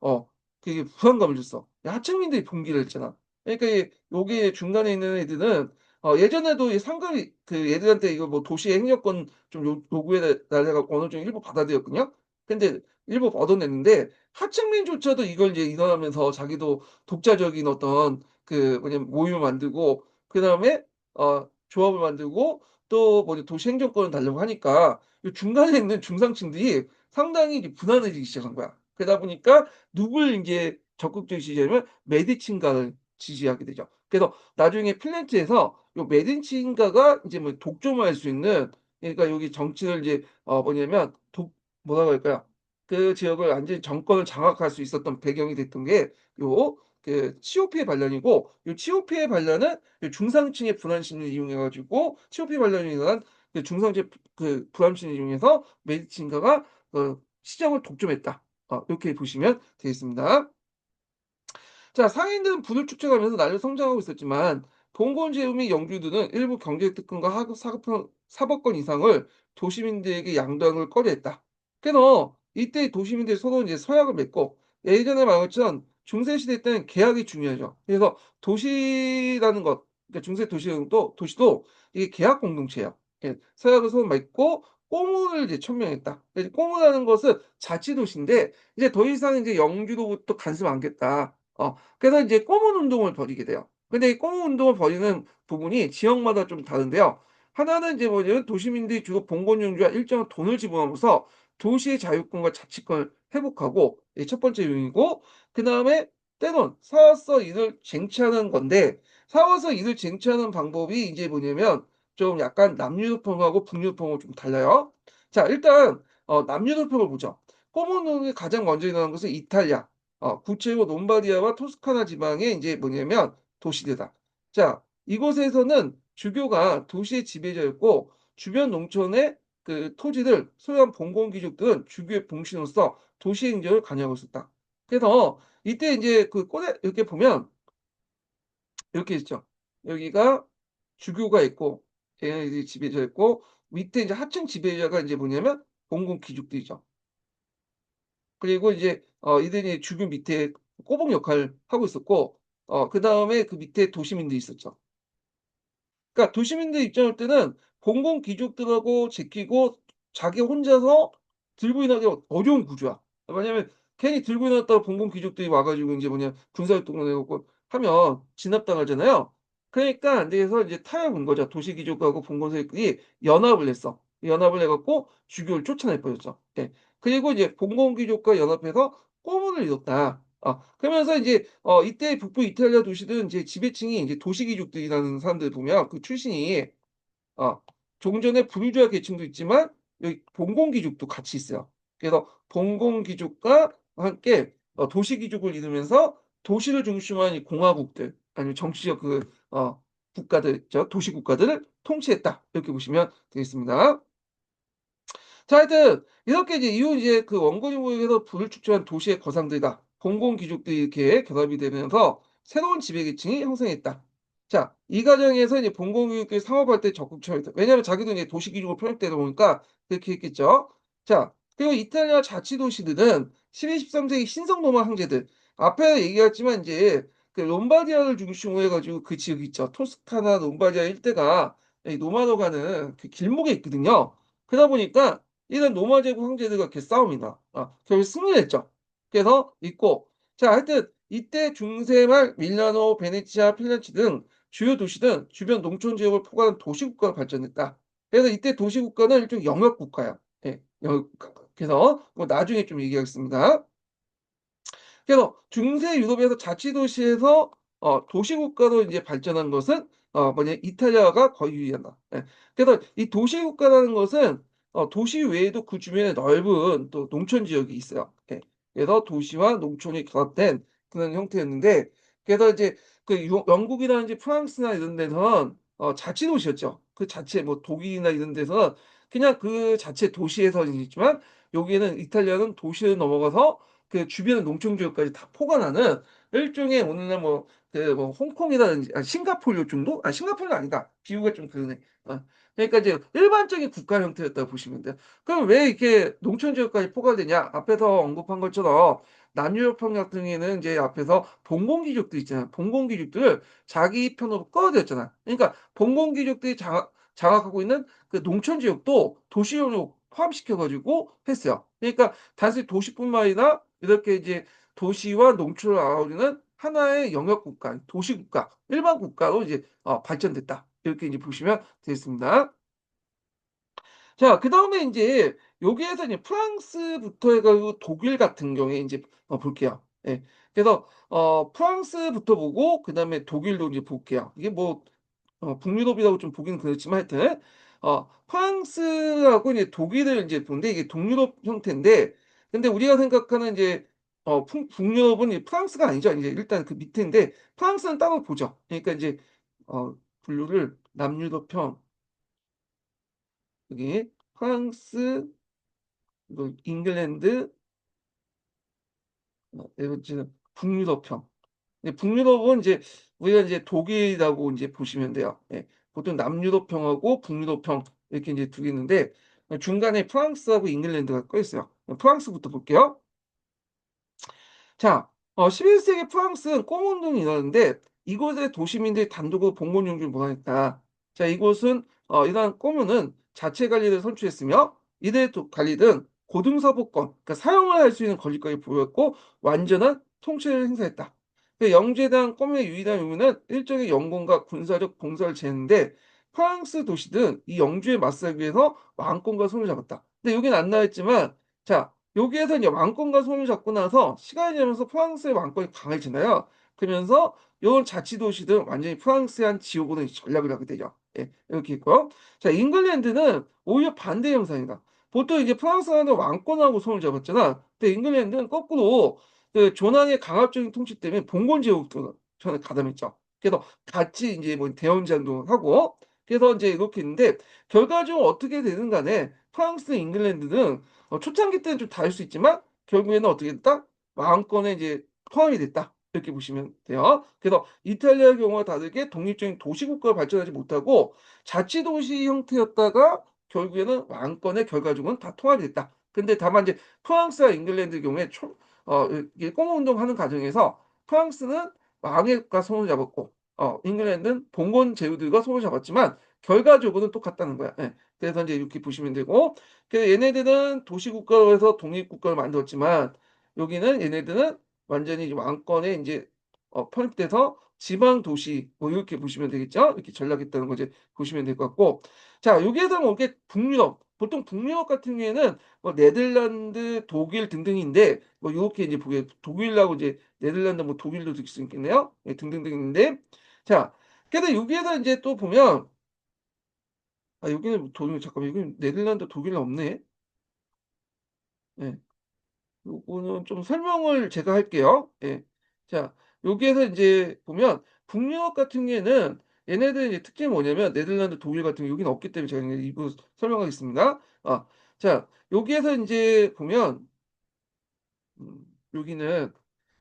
어 되게 부담감을 줬어. 하층민들이 봉기를 했잖아. 그러니까 요게 중간에 있는 애들은 예전에도 이 상급이 그 얘들한테 이거 뭐 도시의 행정권 좀 요구해 달라고 어느 정도 일부 받아들였거든요. 근데 일부 얻어냈는데 하층민조차도 이걸 이제 일어나면서 자기도 독자적인 어떤 그 모임을 만들고 그다음에 조합을 만들고 또 도시 행정권을 달라고 하니까 요 중간에 있는 중상층들이 상당히 이제 불안해지기 시작한 거야. 그러다 보니까 누굴 인제 적극적으로 지지하냐면 메디친가를 지지하게 되죠. 그래서 나중에 핀란드에서 요 메디친가가 인제 독점을 할 수 있는 그러니까 여기 정치를 이제 독 뭐라고 할까요? 그 지역을 완전히 정권을 장악할 수 있었던 배경이 됐던 게 요 그 COP의 반란이고 요 COP의 반란은 요 중상층의 불안 심리를 이용해 가지고 COP 반란이 일어난 그 중상층의 불안 심리를 이용해서 메디친가가 시장을 독점했다. 이렇게 보시면 되겠습니다. 자, 상인들은 부를 축적하면서 날로 성장하고 있었지만 봉건 제휴 및 영주들은 일부 경제 특권과 하급 사법권 이상을 도시민들에게 양도하는 걸 꺼려했다. 그래서 이때 도시민들이 서로 이제 서약을 맺고 예전에 말한 것처럼 중세 시대 때는 계약이 중요하죠. 그래서 도시라는 것, 그러니까 중세 도시도 이게 계약 공동체예요. 예, 서약을 서로 맺고 꼬문을 이제 천명했다. 꼬문이라는 것은 자치도시인데 이제 더 이상 이제 영주로부터 간섭 안겠다. 그래서 인제 꼬문 운동을 벌이게 돼요. 근데 이 꼬문 운동을 벌이는 부분이 지역마다 좀 다른데요. 하나는 인제 뭐냐면 도시민들이 주로 봉건 용지와 일정한 돈을 지불함으로써 도시의 자유권과 자치권을 회복하고 이게 첫 번째 요인이고 그다음에 때론 싸워서 이를 쟁취하는 건데 싸워서 이를 쟁취하는 방법이 인제 좀 약간 남유럽풍하고 북유럽풍하고 좀 달라요. 자, 일단 남유럽풍을 보죠. 꼬문 운동이 가장 먼저 일어난 것은 이탈리아 구체로 롬바디아와 토스카나 지방의 인제 도시들이다. 자, 이곳에서는 주교가 도시의 지배자였고 주변 농촌의 그 토지를 소유한 봉건 귀족들은 주교의 봉신으로서 도시 행정을 관여하고 있었다. 그래서 이때 인제 그 꼬대 이렇게 보면 이렇게 있죠. 여기가 주교가 있고 얘네들이 지배자 있고 밑에 이제 하층 지배자가 인제 뭐냐면 공공 귀족들이죠. 그리고 이제 이들이 주교 밑에 꼬북 역할을 하고 있었고 그다음에 그 밑에 도시민들이 있었죠. 그러니까 도시민들 입장일 때는 공공 귀족들하고 제끼고 자기 혼자서 들고 일하기 어려운 구조야. 왜냐하면 괜히 들고 일어났다가 공공 귀족들이 와 가지고 인제 뭐냐 군사활동을 해 갖고 하면 진압당하잖아요. 그러니까 안돼서 이제 타협 온 거죠. 도시 귀족하고 봉건 세력들이 연합을 했어. 연합을 해 갖고 주교를 쫓아내 버렸죠. 예. 그리고 이제 봉건 귀족과 연합해서 꼬문을 이뤘다. 그러면서 인제 이때 북부 이탈리아 도시들은 이제 지배층이 이제 도시 귀족들이라는 사람들 보면 그 출신이 어 조금 전에 부르주아 계층도 있지만 여기 봉건 귀족도 같이 있어요. 그래서 봉건 귀족과 함께 도시 귀족을 이루면서 도시를 중심으로 한 이 공화국들 아니면 정치적 국가들 있죠. 도시 국가들을 통치했다. 이렇게 보시면 되겠습니다. 자 하여튼 이렇게 이제 이후 이제 그 원거리 모역에서 부를 축적한 도시의 거상들과 공공 귀족들이 이렇게 결합이 되면서 새로운 지배계층이 형성했다. 자 이 과정에서 이제 공공 귀족들이 상업할 때 적극 처했다. 왜냐하면 자기도 이제 도시 귀족으로 편입되다 보니까 그렇게 했겠죠. 자 그리고 이탈리아 자치 도시들은 12, 13 세기 신성 로마 황제들 앞에 얘기했지만 인제 그 롬바디아를 중심으로 해 가지고 그 지역 있죠. 토스카나 롬바디아 일대가 이 노마로 가는 그 길목에 있거든요. 그러다 보니까 이런 로마 제국 황제들과 이렇게 싸움이 나. 결국 승리했죠. 그래서 있고 자 하여튼 이때 중세 말 밀라노, 베네치아, 필렌체 등 주요 도시는 주변 농촌 지역을 포괄한 도시 국가로 발전했다. 그래서 이때 도시 국가는 일종의 영역 국가야. 예. 영역 국가. 그래서 뭐 나중에 좀 얘기하겠습니다. 그래서 중세 유럽에서 자치 도시에서 도시 국가로 인제 발전한 것은 뭐냐 이탈리아가 거의 유일하다. 예. 그래서 이 도시 국가라는 것은 도시 외에도 그 주변에 넓은 또 농촌 지역이 있어요. 예. 그래서 도시와 농촌이 결합된 그런 형태였는데 그래서 이제 그 유 영국이라든지 프랑스나 이런 데선 자치 도시였죠. 그 자체 뭐 독일이나 이런 데서는 그냥 그 자체 도시에서는 있지만 여기에는 이탈리아는 도시를 넘어가서 그 주변의 농촌 지역까지 다 포괄하는 일종의 오늘날 뭐 그 뭐 홍콩이라든지 싱가포르 요 정도? 싱가포르는 아니다. 비유가 좀 그러네. 그러니까 이제 일반적인 국가 형태였다고 보시면 돼요. 그럼 왜 이렇게 농촌 지역까지 포괄되냐? 앞에서 언급한 것처럼 남유럽형 같은 경우에는 이제 앞에서 봉건 귀족들 있잖아요. 봉건 귀족들을 자기 편으로 끌어들였잖아. 그러니까 봉건 귀족들이 장악하고 있는 그 농촌 지역도 도시로 포함시켜 가지고 했어요. 그러니까 단순히 도시뿐만 아니라 이렇게 이제 도시와 농촌을 아우르는 하나의 영역 국가, 도시 국가, 일반 국가로 이제 발전됐다. 이렇게 이제 보시면 되겠습니다. 자 그다음에 인제 여기에서 이제 프랑스부터 해 가지고 독일 같은 경우에 인제 볼게요. 예. 그래서 프랑스부터 보고 그다음에 독일도 이제 볼게요. 이게 뭐 북유럽이라고 좀 보기는 그렇지만 하여튼 프랑스하고 이제 독일을 인제 보는데 이게 동유럽 형태인데 근데 우리가 생각하는 인제 풍 북유럽은 이 프랑스가 아니죠. 이제 일단 그 밑에인데 프랑스는 따로 보죠. 그러니까 인제 분류를 남유럽형 여기 프랑스 그리고 잉글랜드 그리고 지금 북유럽형. 북유럽은 인제 우리가 인제 독일이라고 인제 보시면 돼요. 예. 보통 남유럽형하고 북유럽형 이렇게 인제 두 개 있는데 중간에 프랑스하고 잉글랜드가 껴 있어요. 프랑스부터 볼게요. 자 11 세기 프랑스는 꽁 운동이 일어났는데 이곳의 도시민들이 단독으로 봉건 용주를 모아냈다. 자 이곳은 이러한 꼬문은 자체 관리를 선출했으며 이들의 관리는 고등서부권 그러니까 사용을 할 수 있는 권리까지 부여했고 완전한 통치를 행사했다. 그 영주에 대한 꼬문의 유일한 의무는 일종의 영공과 군사력 봉사를 제했는데 프랑스 도시들은 이 영주에 맞서기 위해서 왕권과 손을 잡았다. 근데 여기는 안 나와 있지만 자 여기에서 이제 왕권과 손을 잡고 나서 시간이 지나면서 프랑스의 왕권이 강해지나요? 그러면서 요런 자치도시들은 완전히 프랑스의 한 지역으로 전락을 하게 되죠. 예 이렇게 있고요. 자 잉글랜드는 오히려 반대 형상이다. 보통 이제 프랑스는 왕권하고 손을 잡았잖아. 근데 잉글랜드는 거꾸로 그 존왕의 강압적인 통치 때문에 봉건 제국도 전에 가담했죠. 그래서 같이 인제 뭐 대원전도 하고 그래서 인제 이렇게 있는데 결과적으로 어떻게 되든 간에 프랑스, 잉글랜드는 초창기 때는 좀 다를 수 있지만 결국에는 어떻게 됐다? 왕권에 이제 포함이 됐다. 이렇게 보시면 돼요. 그래서 이탈리아의 경우와 다르게 독립적인 도시국가로 발전하지 못하고 자치도시 형태였다가 결국에는 왕권의 결과적으로는 다 통합이 됐다. 근데 다만 이제 프랑스와 잉글랜드의 경우에 이게 공업운동하는 과정에서 프랑스는 왕과 손을 잡았고 잉글랜드는 봉건 제후들과 손을 잡았지만 결과적으로는 똑같다는 거야. 예. 그래서 인제 이렇게 보시면 되고 얘네들은 도시국가로 해서 독립국가를 만들었지만 여기는 얘네들은 완전히 이제 왕권에 인제 편입돼서 지방 도시 뭐 요렇게 보시면 되겠죠? 이렇게 전락했다는 거 이제 보시면 될 것 같고 자 여기에서 뭐 이게 북유럽 보통 북유럽 같은 경우에는 뭐 네덜란드, 독일 등등인데 뭐 요렇게 이제 보게 독일하고 이제 네덜란드 뭐 독일도 들 수 있겠네요. 예 등등등인데 자 그래서 여기에서 인제 또 보면 여기는 독일 잠깐만 여기는 네덜란드, 독일은 없네. 예. 요거는 좀 설명을 제가 할게요. 예. 자 여기에서 인제 보면 북유럽 같은 경우에는 얘네들의 이제 특징이 뭐냐면 네덜란드, 독일 같은 경우 여기는 없기 때문에 제가 그냥 일부 설명하겠습니다. 자 여기에서 인제 보면 여기는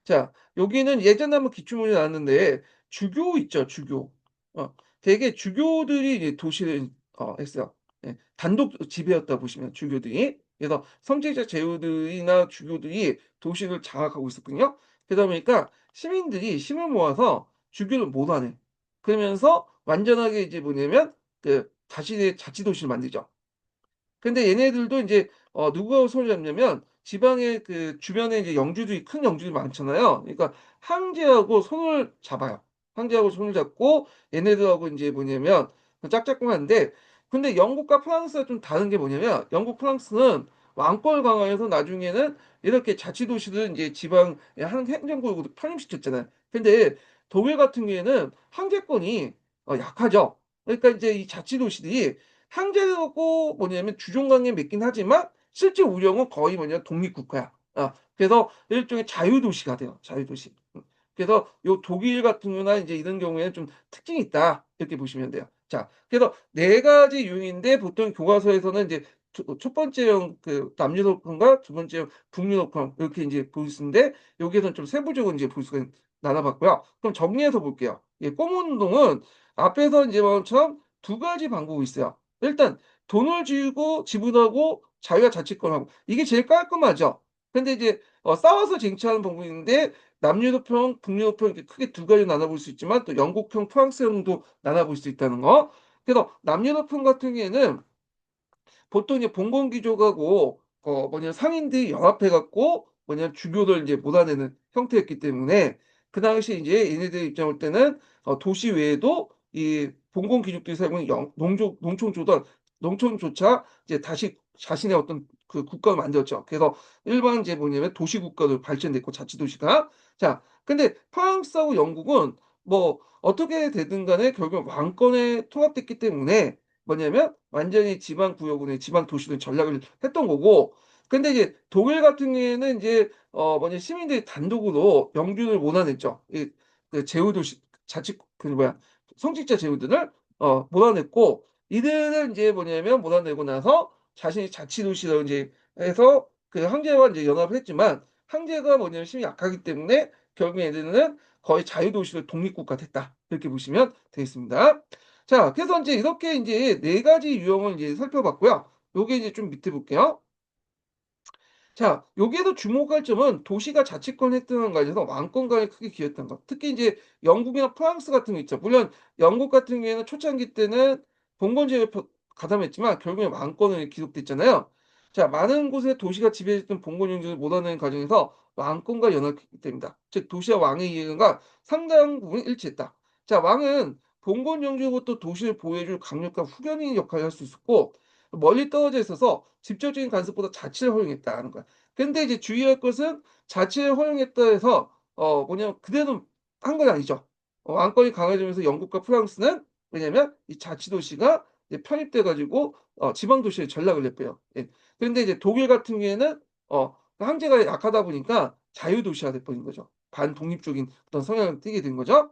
자 여기는 예전에 한번 기출문제 나왔는데 주교 있죠, 주교. 대개 주교들이 이제 도시를 했어요. 예. 단독 지배였다고 보시면 주교들이. 그래서 성직자 제후들이나 주교들이 도시를 장악하고 있었거든요. 그러다 보니까 시민들이 힘을 모아서 주교를 몰아내. 그러면서 완전하게 이제 뭐냐면 그 자신의 자치도시를 만들죠. 근데 얘네들도 인제 누구하고 손을 잡냐면 지방의 그 주변에 이제 영주들이 큰 영주들이 많잖아요. 그러니까 황제하고 손을 잡아요. 황제하고 손을 잡고 얘네들하고 인제 뭐냐면 짝짝꿍하는데 근데 영국과 프랑스가 좀 다른 게 뭐냐면 영국, 프랑스는 왕권을 강화해서 나중에는 이렇게 자치도시를 인제 지방의 한 행정구역으로 편입시켰잖아요. 근데 독일 같은 경우에는 황제권이 약하죠. 그러니까 인제 이 자치도시들이 황제하고 뭐냐면 주종관계에 맺긴 하지만 실제 운영은 거의 뭐냐 독립국가야. 그래서 일종의 자유도시가 돼요, 자유도시. 그래서 요 독일 같은 경우나 인제 이런 경우에는 좀 특징이 있다. 이렇게 보시면 돼요. 자 그래서 4 가지 유형인데 보통 교과서에서는 인제 첫 번째형 그 남유럽권과 두 번째형 북유럽권 이렇게 인제 보시는데 여기에서는 좀 세부적으로 인제 볼 수가 나눠 봤고요. 그럼 정리해서 볼게요. 예 꼬문운동은 앞에서 인제 말한 것처럼 2 가지 방법이 있어요. 일단 돈을 쥐고 지불하고 자기가 자치권하고 이게 제일 깔끔하죠. 근데 이제 싸워서 쟁취하는 방법이 있는데 남유럽형, 북유럽형 이렇게 크게 2 가지로 나눠 볼 수 있지만 또 영국형, 프랑스형도 나눠 볼 수 있다는 거. 그래서 남유럽형 같은 경우에는 보통 이제 봉건귀족하고 뭐냐 상인들이 연합해 갖고 뭐냐 주교를 인제 몰아내는 형태였기 때문에 그 당시에 인제 얘네들 입장 볼 때는 도시 외에도 이 봉건귀족들이 살고 있는 영 농족 농촌조차 이제 다시 자신의 어떤 그 국가를 만들었죠. 그래서 일반 이제 뭐냐면 도시 국가로 발전됐고 자치도시가. 자 근데 프랑스하고 영국은 뭐 어떻게 되든 간에 결국 왕권에 통합됐기 때문에 뭐냐면 완전히 지방 구역으로 지방 도시로 전락을 했던 거고 근데 이제 독일 같은 경우에는 인제 뭐냐 시민들이 단독으로 영주를 몰아냈죠. 그 제후도시 자치 그 뭐야 성직자 제후들을 몰아냈고 이들을 인제 뭐냐면 몰아내고 나서 자신이 자치도시로 인제 해서 그 황제와 인제 연합을 했지만 황제가 뭐냐면 힘이 약하기 때문에 결국에 얘네들은 거의 자유도시로 독립국가 됐다. 이렇게 보시면 되겠습니다. 자 그래서 인제 이렇게 인제 4 가지 유형을 이제 살펴봤고요. 요게 이제 좀 밑에 볼게요. 자 여기에서 주목할 점은 도시가 자치권을 획득한 과정에서 왕권과에 크게 기여했던 것. 특히 인제 영국이나 프랑스 같은 거 있죠. 물론 영국 같은 경우에는 초창기 때는 봉건제를 가담했지만 결국엔 왕권을 기록됐잖아요. 자 많은 곳에 도시가 지배했던 봉건 영주를 몰아내는 과정에서 왕권과 연합했기 때문이다. 즉 도시와 왕의 이해관계가 상당 부분 일치했다. 자 왕은 봉건 영주로부터 도시를 보호해 줄 강력한 후견인 역할을 할 수 있었고 멀리 떨어져 있어서 직접적인 간섭보다 자치를 허용했다는 거야. 근데 이제 주의할 것은 자치를 허용했다 해서 뭐냐면 그대로 한 건 아니죠. 왕권이 강해지면서 영국과 프랑스는 왜냐면 이 자치도시가 이제 편입돼 가지고 지방 도시에 전락을 냈대요. 예. 그런데 이제 독일 같은 경우에는 황제가 약하다 보니까 자유도시가 돼 버린 거죠. 반독립적인 어떤 성향을 띠게 된 거죠.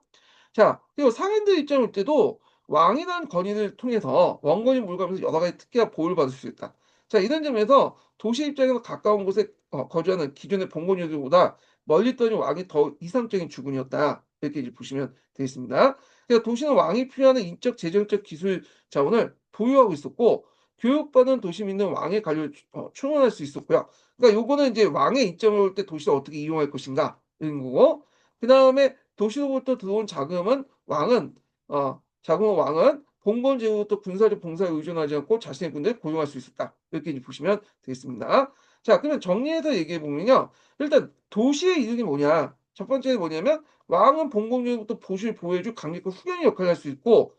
자 그리고 상인들 입장을 볼 때도 왕이라는 권위를 통해서 원권이 물가면서 여러 가지 특혜와 보호를 받을 수 있다. 자 이런 점에서 도시 입장에서 가까운 곳에 거주하는 기존의 봉건유들보다 멀리 떠는 왕이 더 이상적인 주군이었다. 이렇게 이제 보시면 되겠습니다. 그러니까 도시는 왕이 필요하는 인적 재정적 기술 자원을 보유하고 있었고 교육받은 도시민은 왕의 관료를 충원할 수 있었고요. 그러니까 요거는 이제 왕의 입장을 볼 때 도시를 어떻게 이용할 것인가 이런 거고 그다음에 도시로부터 들어온 자금은 왕은 봉건 제후부터 군사적 봉사에 의존하지 않고 자신의 군대를 고용할 수 있었다. 이렇게 이제 보시면 되겠습니다. 자 그러면 정리해서 얘기해 보면요. 일단 도시의 이득이 뭐냐. 첫 번째는 뭐냐면 왕은 봉건 제후부터 도시를 보호해 줄 강력한 후견의 역할을 할 수 있고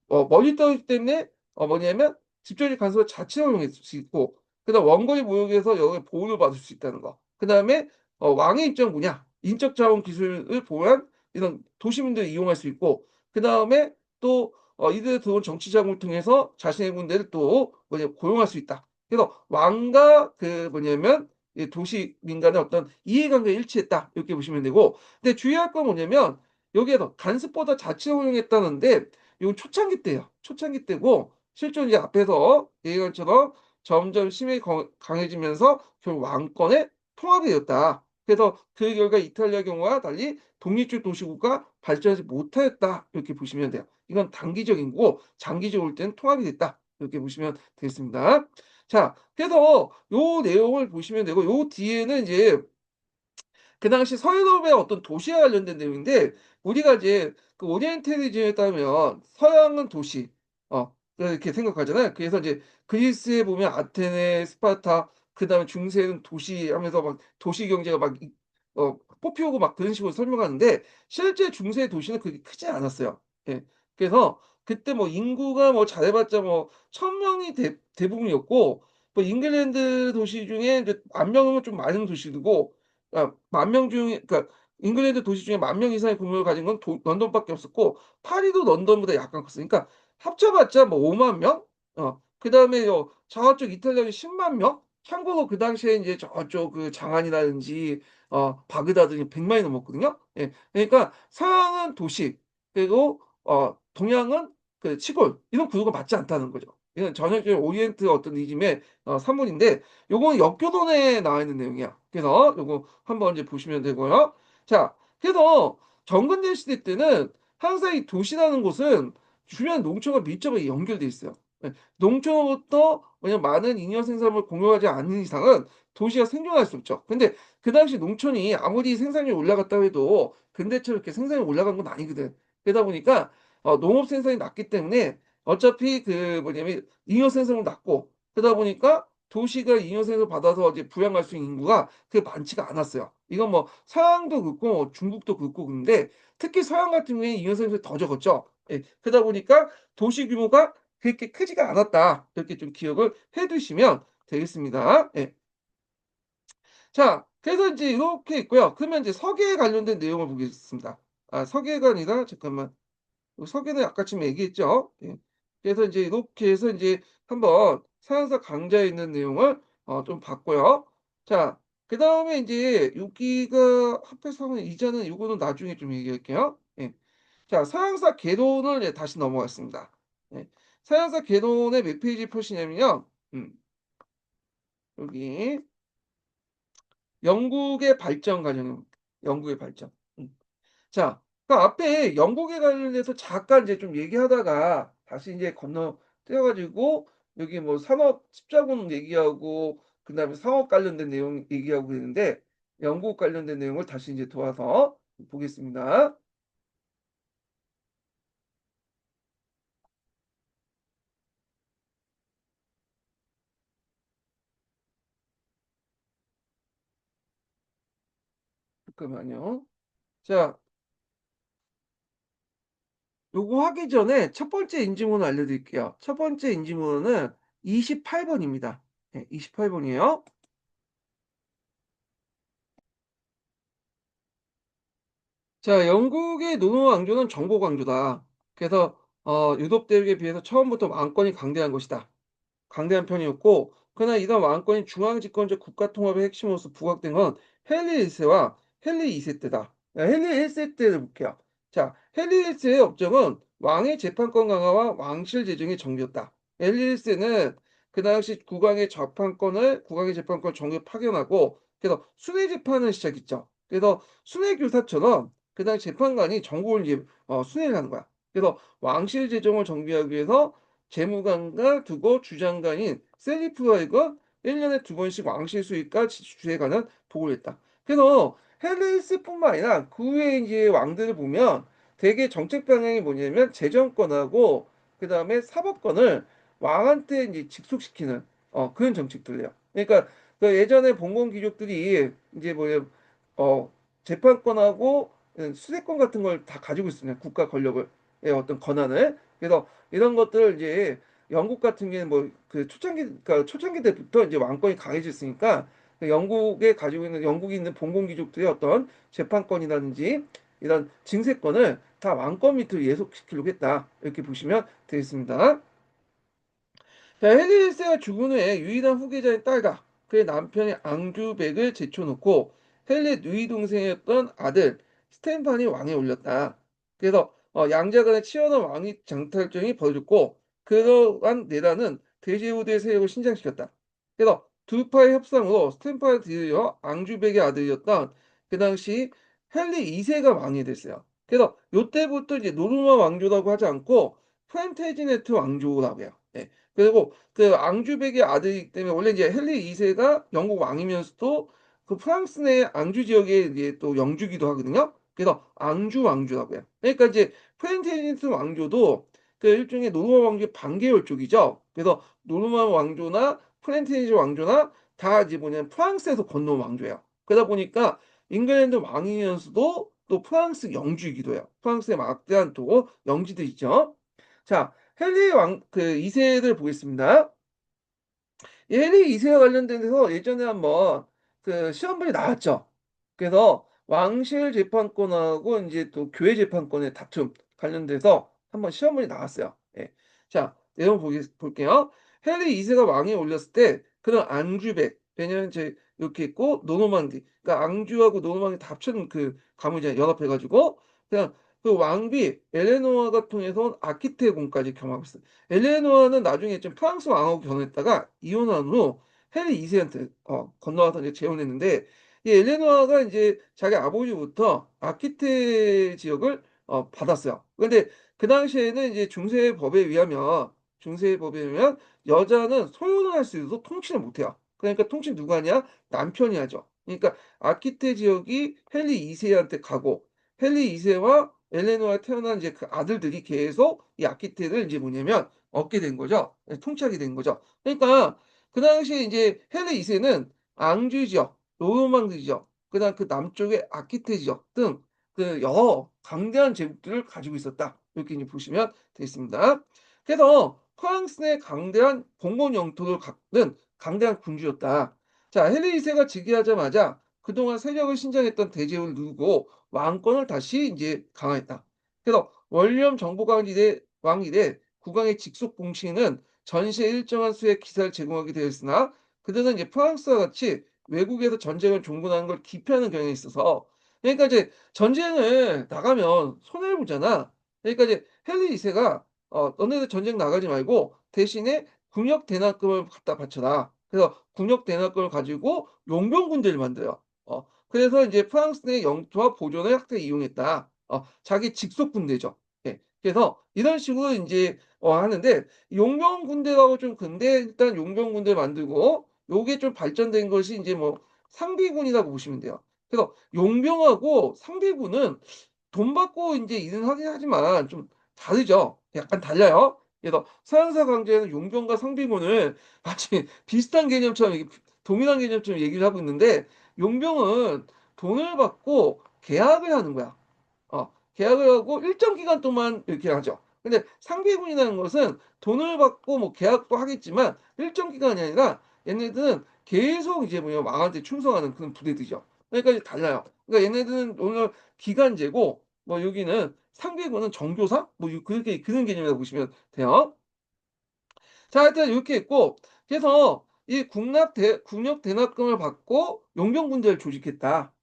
멀리 떨어지기 때문에 뭐냐면 집정지 간섭을 자체 허용할 수 있고 그다음 원거리 모욕에서 여기에 보호를 받을 수 있다는 거. 그다음에 왕의 입장은 뭐냐? 인적 자원 기술을 보유한 이런 도시민들을 이용할 수 있고 그다음에 또 이들에 들어온 정치 자금을 통해서 자신의 군대를 또 뭐냐 고용할 수 있다. 그래서 왕과 그 뭐냐면 이 도시민 간의 어떤 이해관계가 일치했다. 이렇게 보시면 되고 근데 주의할 건 뭐냐면 여기에서 간섭보다 자체 허용했다는데 이건 초창기 때예요. 초창기 때고 실제로 이제 앞에서 얘기한 것처럼 점점 힘이 강해지면서 결국 왕권의 통합이 되었다. 그래서 그 결과 이탈리아 경우와 달리 독립적 도시국가 발전하지 못하였다. 이렇게 보시면 돼요. 이건 단기적인 거고 장기적으로 볼 때는 통합이 됐다. 이렇게 보시면 되겠습니다. 자, 그래서 요 내용을 보시면 되고 요 뒤에는 이제 그 당시 서유럽의 어떤 도시와 관련된 내용인데 우리가 이제 그 오리엔탈리즘에 따르면 서양은 도시 이렇게 생각하잖아요. 그래서 이제 그리스에 보면 아테네, 스파르타 그다음에 중세는 도시 하면서 막 도시 경제가 막 꽃피우고 막 그런 식으로 설명하는데 실제 중세 도시는 그렇게 크지 않았어요. 예. 그래서 그때 뭐 인구가 뭐 잘해봤자 뭐 1,000명이 대부분이었고 뭐 잉글랜드 도시 중에 이제 10,000명은 좀 많은 도시고 만 명 중에 그러니까 잉글랜드 도시 중에 10,000명 이상의 국민을 가진 건 런던밖에 없었고 파리도 런던보다 약간 컸어요. 그러니까 합쳐봤자 뭐 5만 명? 그다음에 저쪽 이탈리아는 10만 명? 참고로 그 당시에 인제 저쪽 그 장안이라든지 바그다드는 100 만이 넘었거든요. 예. 그러니까 서양은 도시 그리고 동양은 그 시골 이런 구조가 맞지 않다는 거죠. 이건 전형적인 오리엔트 어떤 이즘의 산물인데 요거는 역교돈에 나와 있는 내용이야. 그래서 요거 한번 이제 보시면 되고요. 자 그래서 정근대 시대 때는 항상 이 도시라는 곳은 주변 농촌과 밀접하게 연결돼 있어요. 예. 농촌으로부터 왜냐면 많은 잉여 생산물을 공유하지 않는 이상은 도시가 생존할 수 없죠. 근데 그 당시 농촌이 아무리 생산량이 올라갔다고 해도 근대처럼 이렇게 생산량이 올라간 건 아니거든. 그러다 보니까 농업 생산이 낮기 때문에 어차피 그 뭐냐면 잉여 생산은 낮고 그러다 보니까 도시가 잉여 생산을 받아서 이제 부양할 수 있는 인구가 그렇게 많지가 않았어요. 이건 뭐 서양도 그렇고 중국도 그렇고 그런데 특히 서양 같은 경우에 잉여 생산이 더 적었죠. 예. 그러다 보니까 도시 규모가 그렇게 크지가 않았다. 이렇게 좀 기억을 해 두시면 되겠습니다. 예. 자 그래서 인제 이렇게 있고요. 그러면 인제 서기에 관련된 내용을 보겠습니다. 서기가 아니라 잠깐만. 서기는 아까 지금 얘기했죠. 예. 그래서 인제 이렇게 해서 인제 한번 서양사 강좌에 있는 내용을 좀 봤고요. 자 그다음에 인제 여기가 합해서 하면 이자는 요거는 나중에 좀 얘기할게요. 예. 자 서양사 개론을 예 다시 넘어가겠습니다. 예. 서양사 개론의 몇 페이지 펴시냐면요. 여기 영국의 발전 관련입니다. 영국의 발전. 자 그 앞에 영국에 관련해서 잠깐 이제 좀 얘기하다가 다시 인제 건너뛰어 가지고 여기 뭐 산업 십자군 얘기하고 그다음에 상업 관련된 내용 얘기하고 있는데 영국 관련된 내용을 다시 인제 도와서 보겠습니다. 잠깐만요. 자 요거 하기 전에 첫 번째 인지문을 알려드릴게요. 첫 번째 인지문은 28 번입니다. 네 28 번이에요. 자 영국의 노노 왕조는 정복 왕조다. 그래서 유럽 대륙에 비해서 처음부터 왕권이 강대한 것이다. 강대한 편이었고 그러나 이런 왕권이 중앙 집권적 국가 통합의 핵심으로서 부각된 건 헨리 1 세와 헨리 2세 때다. 헨리 1세 때를 볼게요. 자 헨리 1 세의 업적은 왕의 재판권 강화와 왕실 재정의 정비였다. 헨리 1 세는 그 당시 국왕의 재판권을 정계 파견하고 그래서 순회 재판을 시작했죠. 그래서 순회 교사처럼 그 당시 재판관이 전국을 이제 순회를 하는 거야. 그래서 왕실 재정을 정비하기 위해서 재무관과 두고 주장관인 셀리프가 1 년에 2번씩 왕실 수입과 지출에 관한 보고를 했다. 그래서 헬리스뿐만 아니라 그 외에 이제 왕들을 보면 대개 정책 방향이 뭐냐면 재정권하고 그다음에 사법권을 왕한테 이제 직속시키는 그런 정책들이에요. 그러니까 그 예전에 봉건 귀족들이 이제 뭐어 재판권하고 수사권 같은 걸 다 가지고 있습니다. 국가 권력을 의 어떤 권한을. 그래서 이런 것들을 이제 영국 같은 경우에는 뭐 그 초창기 그러니까 초창기 때부터 이제 왕권이 강해졌으니까 그 영국에 가지고 있는 영국에 있는 봉건 귀족들의 어떤 재판권이라든지 이런 징세권을 다 왕권 밑으로 예속시키려고 했다. 이렇게 보시면 되겠습니다. 자, 헨리 1세가 죽은 후에 유일한 후계자인 딸과 그의 남편이 앙주백을 제쳐놓고 헨리 누이 동생이었던 아들 스테판이 왕에 올렸다. 그래서 양자 간의 치열한 왕위 장탈전이 벌어졌고 그러한 내란은 대제후대 세력을 신장시켰다. 그래서 두 파의 협상으로 스테판을 들여 앙주백의 아들이었던 그 당시 헨리 2세가 왕이 됐어요. 그래서 이때부터 이제 노르만 왕조라고 하지 않고 플랜테지네트 왕조라고 해요. 예. 그리고 그 앙주백의 아들이기 때문에 원래 이제 헨리 2세가 영국 왕이면서도 그 프랑스 내 앙주 지역에 이제 또 영주기도 하거든요. 그래서 앙주 왕조라고 해요. 그러니까 이제 플랜테니스 왕조도 그 일종의 노르만 왕조의 반계열 쪽이죠. 그래서 노르만 왕조나 플랜테니스 왕조나 다 이제 뭐냐면 프랑스에서 건너온 왕조예요. 그러다 보니까 잉글랜드 왕이면서도 또 프랑스 영주이기도 해요. 프랑스의 막대한 또 영지들 있죠. 자, 헨리 왕 그 2세를 보겠습니다. 헨리 2세와 관련돼서 예전에 한번 그 시험문이 나왔죠. 그래서 왕실 재판권하고 인제 또 교회 재판권의 다툼 관련돼서 한번 시험문이 나왔어요. 예. 자, 내용 볼게요. 헨리 2세가 왕위에 올렸을 때 그는 앙주백 왜냐면 이제 이렇게 있고 노르망디 그러니까 앙주하고 노르망디 다 합쳐진 그 가문이잖아요. 연합해 가지고 그냥 그 왕비 엘레노아가 통해서 온 아키테공까지 겸하고 있어요. 엘레노아는 나중에 좀 프랑스 왕하고 결혼했다가 이혼한 후 헨리 2세한테 건너와서 이제 재혼했는데 이 엘레노아가 이제 자기 아버지부터 아키테 지역을 받았어요. 그런데 그 당시에는 이제 중세법에 의하면 여자는 소유는 할 수 있어도 통치를 못 해요. 그러니까 통치 누가 하냐? 남편이 하죠. 그러니까 아키테 지역이 헨리 2세한테 가고 헨리 2세와 엘레노아에 태어난 이제 그 아들들이 계속 이 아키테를 이제 뭐냐면 얻게 된 거죠. 예 통치하게 된 거죠. 그러니까 그 당시에 인제 헨리 2 세는 앙주 지역, 노르망디 지역, 그다음 그 남쪽의 아키테 지역 등 그 여러 강대한 제국들을 가지고 있었다. 이렇게 이제 보시면 되겠습니다. 그래서 프랑스 내 강대한 봉건 영토를 갖는 강대한 군주였다. 자, 헨리 2 세가 즉위하자마자 그동안 세력을 신장했던 대제국을 누르고 왕권을 다시 인제 강화했다. 그래서 원리엄 정보관이래 왕이래 국왕의 직속 공신은 전시에 일정한 수의 기사를 제공하게 되었으나 그들은 이제 프랑스와 같이 외국에서 전쟁을 종군하는 걸 기피하는 경향이 있어서 그러니까 이제 전쟁을 나가면 손해를 보잖아. 그러니까 이제 헨리 2 세가 "너네들 전쟁 나가지 말고 대신에 군역 대납금을 갖다 바쳐라." 그래서 군역 대납금을 가지고 용병 군대를 만들어요. 그래서 인제 프랑스 내 영토와 보존을 확대에 이용했다. 자기 직속 군대죠. 예. 그래서 이런 식으로 인제 하는데 용병 군대하고 좀 근데 일단 용병 군대 만들고 요게 좀 발전된 것이 인제 뭐 상비군이라고 보시면 돼요. 그래서 용병하고 상비군은 돈 받고 인제 일은 하긴 하지만 좀 다르죠. 약간 달라요. 그래서 서양사 강제에는 용병과 상비군을 마치 비슷한 개념처럼 이게 동일한 개념처럼 얘기를 하고 있는데 용병은 돈을 받고 계약을 하는 거야. 계약을 하고 일정 기간 동안 이렇게 하죠. 근데 상비군이라는 것은 돈을 받고 뭐 계약도 하겠지만 일정 기간이 아니라 얘네들은 계속 이제 뭐냐 왕한테 충성하는 그런 부대들이죠. 그러니까 이제 달라요. 그러니까 얘네들은 오히려 기간제고 뭐 여기는 상비군은 정교사 뭐 그렇게 그런 개념이라고 보시면 돼요. 자 하여튼 요렇게 있고 그래서 이 국력 대납금을 받고 용병군대를 조직했다.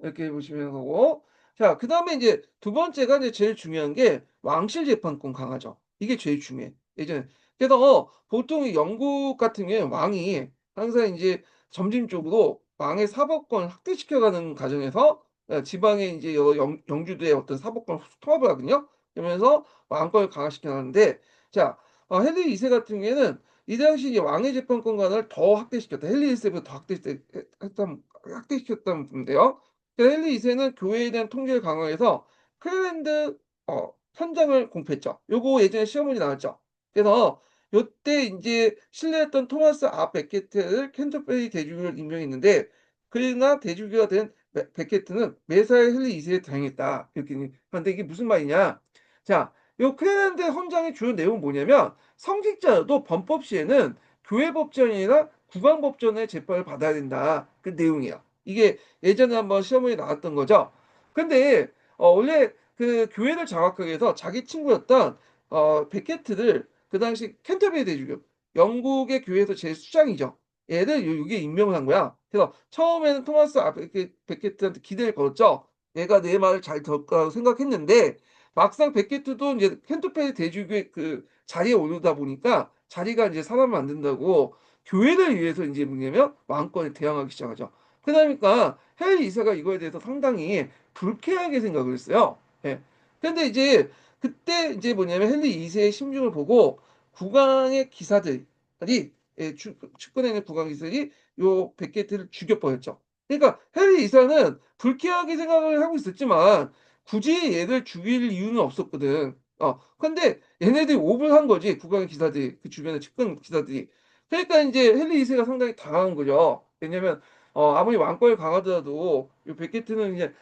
이렇게 보시면 되고 자 그다음에 인제 두 번째가 이제 제일 중요한 게 왕실 재판권 강화죠. 이게 제일 중요해. 예전에. 그래서 보통 이 영국 같은 경우에 왕이 항상 인제 점진적으로 왕의 사법권을 확대시켜가는 과정에서 지방의 이제 영주들의 어떤 사법권을 통합을 하거든요. 그러면서 왕권을 강화시켜 나가는데 자 헨리 2세 같은 경우에는 이 당시 이제 왕의 재판권관을 더 확대시켰다. 헨리 1 세보다 더 확대시켰다면 보면 돼요. 헨리 2 세는 교회에 대한 통제를 강화해서 클랜드 헌장을 공표했죠. 요거 예전에 시험 문제 나왔죠. 그래서 요때 인제 신뢰했던 토마스 베케트를 캔터베리 대주교를 임명했는데 그러나 대주교가 된 베케트는 매사에 헨리 2 세에 당했다. 이렇게 그런데 이게 무슨 말이냐. 자 요 클레랜드 헌장의 주요 내용은 뭐냐면 성직자여도 범법 시에는 교회 법전이 아니라 국왕 법전의 재판을 받아야 된다. 그 내용이에요. 이게 예전에 한번 시험에 나왔던 거죠. 근데 원래 그 교회를 장악하기 위해서 자기 친구였던 베케트를 그 당시 캔터베리 대주교 영국의 교회에서 제일 수장이죠. 얘를 요게 임명을 한 거야. 그래서 처음에는 토마스 베케트한테 기대를 걸었죠. 얘가 내 말을 잘 들을 거라고 생각했는데 막상 베케트도 인제 캔터베리 대주교의 그 자리에 오르다 보니까 자리가 인제 살아나면 안 된다고 교회를 위해서 인제 뭐냐면 왕권에 대항하기 시작하죠. 그러니까 헨리 2 세가 이거에 대해서 상당히 불쾌하게 생각을 했어요. 예. 근데 이제 그때 이제 뭐냐면 헨리 2 세의 심중을 보고 국왕의 기사들이 측근에 있는 국왕 기사들이 요 베케트를 죽여 버렸죠. 그러니까 헨리 2 세는 불쾌하게 생각을 하고 있었지만 굳이 얘를 죽일 이유는 없었거든. 근데 얘네들이 옵을 한 거지 국왕의 기사들이 그 주변의 측근 기사들이. 그러니까 인제 헨리 2 세가 상당히 당한 거죠. 왜냐면 아무리 왕권이 강하더라도 요 베케트는 이제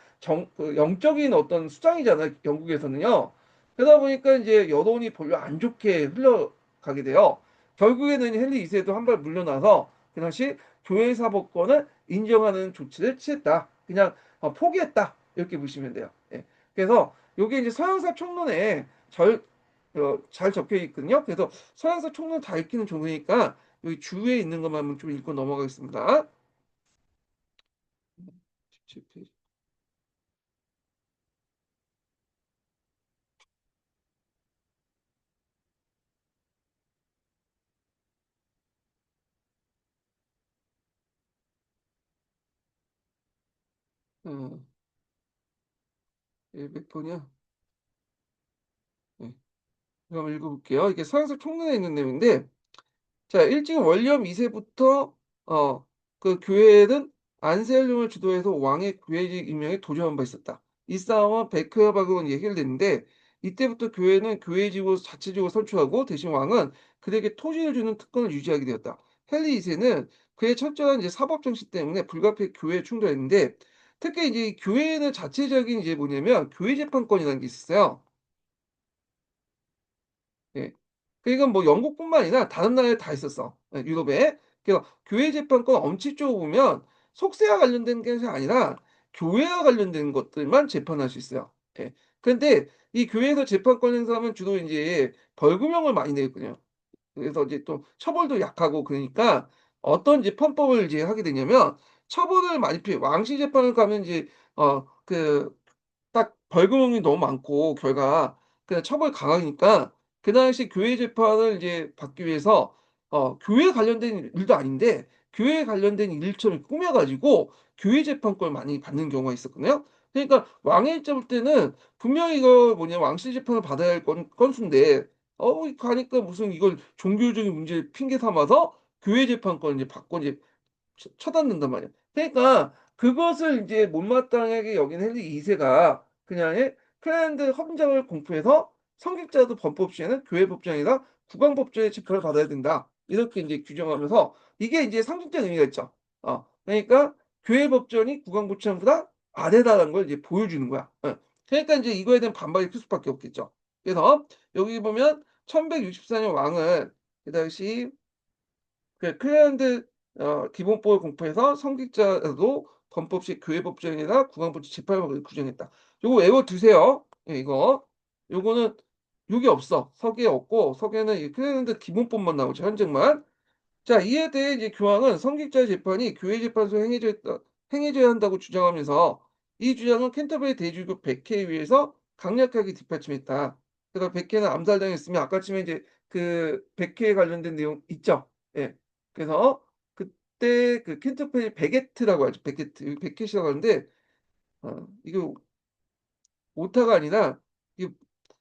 영적인 어떤 수장이잖아요, 영국에서는요. 그러다 보니까 인제 여론이 별로 안 좋게 흘러가게 돼요. 결국에는 헨리 2 세도 한 발 물러나서 그 당시 교회 사법권을 인정하는 조치를 취했다. 그냥 포기했다. 이렇게 보시면 돼요. 예. 그래서 요게 이제 서양사 총론에 잘 적혀 있거든요. 그래서 서양사 총론 다 읽히는 종이니까 여기 주위에 있는 것만 좀 읽고 넘어가겠습니다. 17 페이지. 어. 몇 번이야? 네. 그럼 읽어 볼게요. 이게 서양사 총론에 있는 내용인데 자 일찍 원렴 2 세부터 그 교회는 안셀름을 주도해서 왕의 교회직 임명에 도전한 바 있었다. 이 싸움은 베크야박으로 해결됐는데 이때부터 교회는 교회직으로 자체적으로 선출하고 대신 왕은 그에게 토지를 주는 특권을 유지하게 되었다. 헨리 2 세는 그의 철저한 이제 사법 정신 때문에 불가피하게 교회에 충돌했는데 특히 이제 이 교회에는 자체적인 이제 뭐냐면 교회 재판권이라는 게 있었어요. 예. 그러니까 뭐 영국뿐만 아니라 다른 나라에 다 있었어. 유럽에. 그래서 교회 재판권 엄칙 쪽을 보면 속세와 관련된 것이 아니라 교회와 관련된 것들만 재판할 수 있어요. 예. 근데 이 교회에서 재판권 행사하면 주로 인제 벌금형을 많이 내거든요. 그래서 이제 또 처벌도 약하고 그러니까 어떤 이제 편법을 이제 하게 되냐면 처벌을 많이 피해 왕실 재판을 가면 이제 딱 벌금이 너무 많고 결과 그냥 처벌 강하니까 그 당시 교회 재판을 이제 받기 위해서 교회에 관련된 일도 아닌데 교회에 관련된 일처럼 꾸며 가지고 교회 재판권을 많이 받는 경우가 있었거든요. 그러니까 왕의 입장 볼 때는 분명히 이거 뭐냐 왕실 재판을 받아야 할 건수인데 가니까 무슨 이걸 종교적인 문제를 핑계 삼아서 교회 재판권을 이제 받고 이제 쳐닫는단 말이야. 그러니까 그것을 인제 못마땅하게 여긴 헨리 2 세가 그냥 클랜드 헌장을 공포해서 "성직자도 범법 시에는 교회 법정이나 국왕 법정의 재판을 받아야 된다." 이렇게 인제 규정하면서 이게 인제 상징적 의미가 있죠. 그러니까 교회 법전이 국왕 법정보다 아래다라는 걸 이제 보여주는 거야. 그러니까 인제 이거에 대한 반발이 클 수밖에 없겠죠. 그래서 여기 보면 1164년 왕은 그 당시 클레랜드 기본법을 공포해서 성직자도 범법시 교회 법정이나 국왕법정 재판을 규정했다. 요거 외워 두세요. 예 이거. 요거는 요게 없어. 서기에 없고 서기에는 이 클레랜드 기본법만 나오죠 현재만. 자 이에 대해 이제 교황은 성직자의 재판이 교회 재판소에 행해져야 한다고 주장하면서 이 주장은 캔터베리 대주교 백해에 의해서 강력하게 뒷받침했다. 그래서 백해는 암살당했으며 아까 전에 이제 그 백해에 관련된 내용 있죠. 예. 그래서 그 그때 그 켄터필 베게트라고 하죠. 베게트. 베켓이라고 하는데 이게 오타가 아니라 이게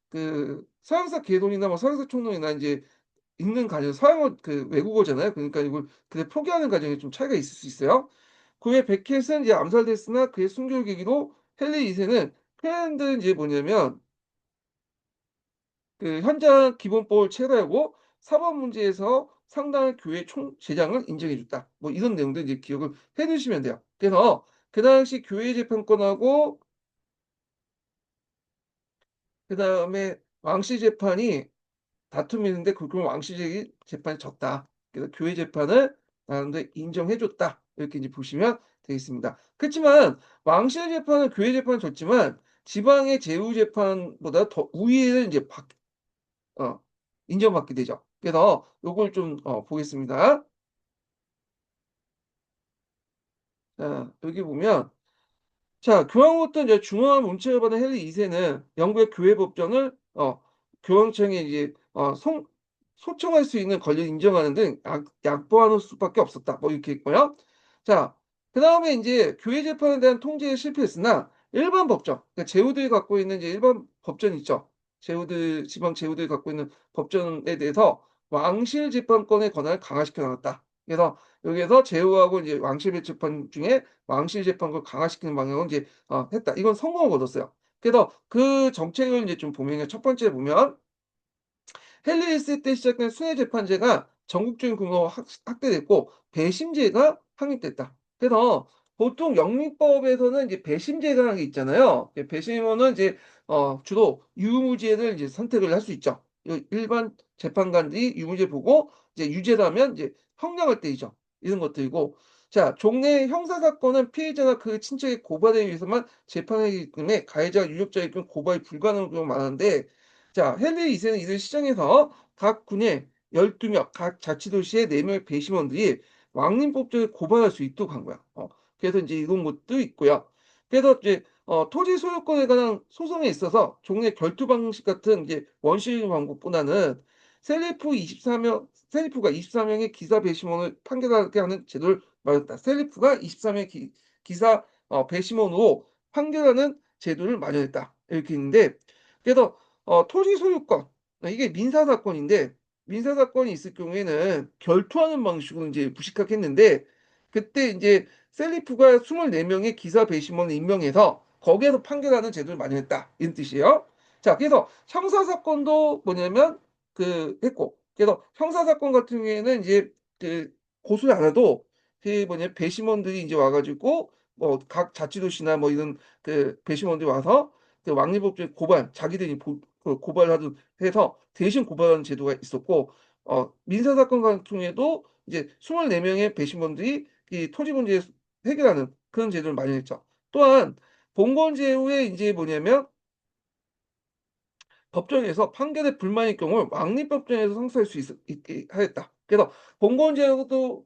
그 서양사 계통이나 뭐 서양사 총론이나 인제 읽는 과정 서양어 그 외국어잖아요. 그러니까 이걸 그냥 표기하는 과정에 좀 차이가 있을 수 있어요. 그 외에 베켓은 이제 암살됐으나 그의 순교를 계기로 헨리 2 세는 핀란드는 이제 뭐냐면 그 현장 기본법을 체결하고 사법 문제에서 상당한 교회 총 재량을 인정해 줬다. 뭐 이런 내용들 이제 기억을 해 두시면 돼요. 그래서 그 당시 교회 재판권하고 그다음에 왕실 재판이 다툼이 있는데 그건 왕실 재판이 졌다. 그래서 교회 재판을 나름대로 인정해 줬다. 이렇게 이제 보시면 되겠습니다. 그렇지만 왕실 재판은 교회 재판은 졌지만 지방의 제후 재판보다 더 우위를 이제 어 인정받게 되죠. 그래서 요걸 좀 보겠습니다. 자 여기 보면 자 교황으로부터 이제 중요한 문책을 받은 헨리 2 세는 영국의 교회 법정을 교황청에 이제 소청할 수 있는 권리를 인정하는 등 양보하는 수밖에 없었다. 뭐 이렇게 있고요. 자 그다음에 인제 교회 재판에 대한 통제에 실패했으나 일반 법정 그러니까 제후들이 갖고 있는 이제 일반 법전 있죠. 제후들 지방 제후들이 갖고 있는 법전에 대해서 왕실 재판권의 권한을 강화시켜 나갔다. 그래서 여기에서 제후하고 이제 왕실 재판 중에 왕실 재판권을 강화시키는 방향으로 인제 했다. 이건 성공을 거뒀어요. 그래서 그 정책을 인제 좀 보면요. 첫 번째 보면 헨리 1 세 때 시작된 순회 재판제가 전국적인 규모로 확대됐고 배심제가 확립됐다. 그래서 보통 영미법에서는 이제 배심제라는 게 있잖아요. 배심원은 이제 주로 유무죄를 이제 선택을 할 수 있죠. 일반 재판관들이 유무죄 보고 이제 유죄라면 이제 형량을 때리죠. 이런 것들이고 자 종래 형사 사건은 피해자나 그 친척의 고발에 의해서만 재판하기 때문에 가해자가 유력자의 경우 고발이 불가능한 경우가 많은데 자 헨리 2 세는 이를 시정해서 각 군의 12 명, 각 자치도시의 4 명의 배심원들이 왕림법정에 고발할 수 있도록 한 거야. 그래서 인제 이런 것도 있고요. 그래서 이제 토지 소유권에 관한 소송에 있어서 종래 결투 방식 같은 이제 원시적인 방법보다는 셀리프가 24 명의 기사 배심원을 판결하게 하는 제도를 마련했다. 셀리프가 24 명의 기사 배심원으로 판결하는 제도를 마련했다. 이렇게 있는데 그래서 토지 소유권 이게 민사 사건인데 민사 사건이 있을 경우에는 결투하는 방식으로 인제 부식하게 했는데 그때 인제 셀리프가 24 명의 기사 배심원을 임명해서 거기에서 판결하는 제도를 마련했다. 이런 뜻이에요. 자 그래서 형사 사건도 뭐냐면 했고 그래서 형사 사건 같은 경우에는 인제 고소를 안 해도 배심원들이 인제 와 가지고 뭐 각 자치도시나 뭐 이런 배심원들이 와서 왕립법정에 자기들이 고발하듯 해서 대신 고발하는 제도가 있었고 민사 사건 같은 경우에도 이제 24 명의 배심원들이 이 토지 문제 해결하는 그런 제도를 마련했죠. 또한 봉건제후에 인제 뭐냐면 법정에서 판결에 불만일 경우 왕립법정에서 상소할 수 있게 하였다. 그래서 봉건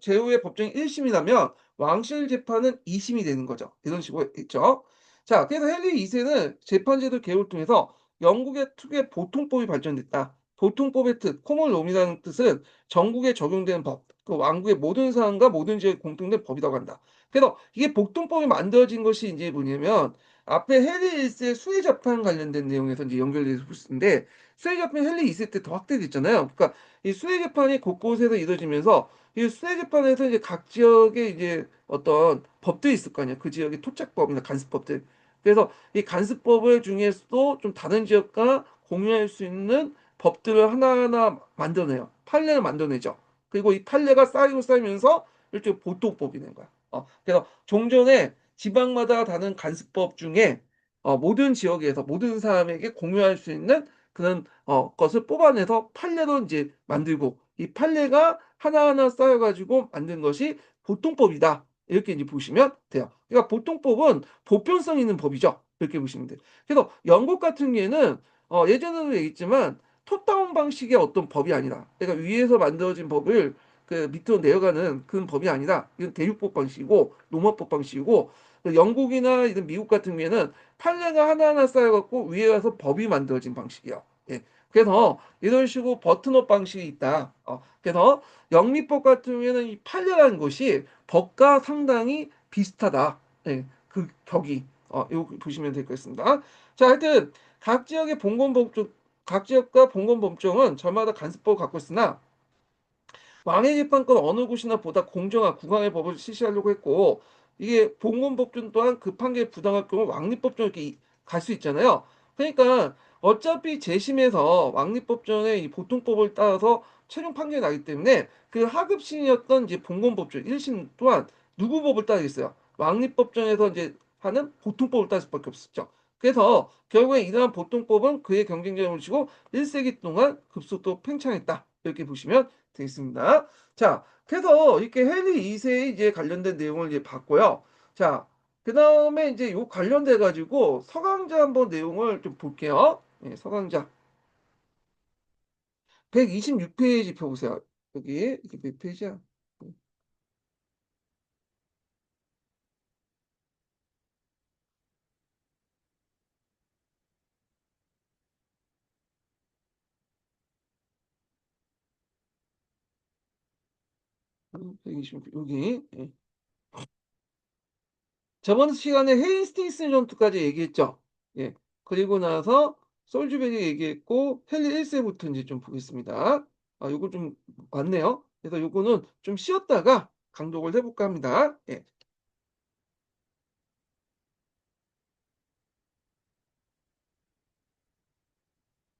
제후의 법정이 1 심이 나면 왕실 재판은 2 심이 되는 거죠. 이런 식으로 있죠. 자 그래서 헨리 2 세는 재판제도 개혁을 통해서 영국의 특유의 보통법이 발전됐다. 보통법의 뜻 코먼 롬이라는 뜻은 전국에 적용되는 법, 그 왕국의 모든 사항과 모든 지역에 공통된 법이라고 한다. 그래서 이게 보통법이 만들어진 것이 인제 뭐냐면 앞에 헨리 1 세 수의 재판 관련된 내용에서 인제 연결돼서 볼 수 있는데 수의 재판이 헨리 2 세 때 더 확대됐잖아요. 그러니까 이 수의 재판이 곳곳에서 이루어지면서 이 수의 재판에서 이제 각 지역에 이제 어떤 법들이 있을 거 아니에요. 그 지역의 토착법이나 간습법들. 그래서 이 간습법을 중에서도 좀 다른 지역과 공유할 수 있는 법들을 하나하나 만들어내요. 판례를 만들어내죠. 그리고 이 판례가 쌓이고 쌓이면서 일종의 보통법이 된 거야. 그래서 종전에 지방마다 다른 간습법 중에 모든 지역에서 모든 사람에게 공유할 수 있는 그런 것을 뽑아내서 판례로 인제 만들고 이 판례가 하나하나 쌓여 가지고 만든 것이 보통법이다. 이렇게 인제 보시면 돼요. 그러니까 보통법은 보편성 있는 법이죠. 이렇게 보시면 돼요. 그래서 영국 같은 경우에는 예전에도 얘기했지만 톱 다운 방식의 어떤 법이 아니라 그러니까 위에서 만들어진 법을 밑으로 내려가는 그런 법이 아니라 이건 대륙법 방식이고 로마법 방식이고 영국이나 이런 미국 같은 경우에는 판례가 하나하나 쌓여 갖고 위에 가서 법이 만들어진 방식이에요. 예. 그래서 이런 식으로 버튼업 방식이 있다. 그래서 영미법 같은 경우에는 이 판례라는 것이 덕과 상당히 비슷하다. 예. 그 격이. 요거 보시면 될 것 같습니다. 자, 하여튼 각 지역과 봉건 법정은 저마다 간습법을 갖고 있으나 왕의 재판권 어느 곳이나 보다 공정한 국왕의 법을 실시하려고 했고, 이게 봉건법정 또한 그 판결이 부당할 경우 왕립법정 이렇게 갈 수 있잖아요. 그러니까 어차피 재심에서 왕립법정의 이 보통법을 따라서 최종 판결이 나기 때문에 그 하급심이었던 이제 봉건법정 1심 또한 누구 법을 따르겠어요? 왕립법정에서 이제 하는 보통법을 따를 수밖에 없었죠. 그래서 결국에 이러한 보통법은 그의 경쟁력을 치고 1세기 동안 급속도로 팽창했다. 이렇게 보시면 되겠습니다. 자, 그래서 이렇게 헨리 2세에 이제 관련된 내용을 이제 봤고요. 자, 그다음에 이제 요 관련돼 가지고 서강자 한번 내용을 좀 볼게요. 예, 서강자 126페이지 펴 보세요. 여기 이게 몇 페이지야? 126 여기. 예. 저번 시간에 헤이스팅스 전투까지 얘기했죠. 예. 그리고 나서 솔즈베리 얘기했고 헨리 1세부터 인제 좀 보겠습니다. 요거 좀 많네요. 그래서 요거는 좀 쉬었다가 강독을 해 볼까 합니다. 예.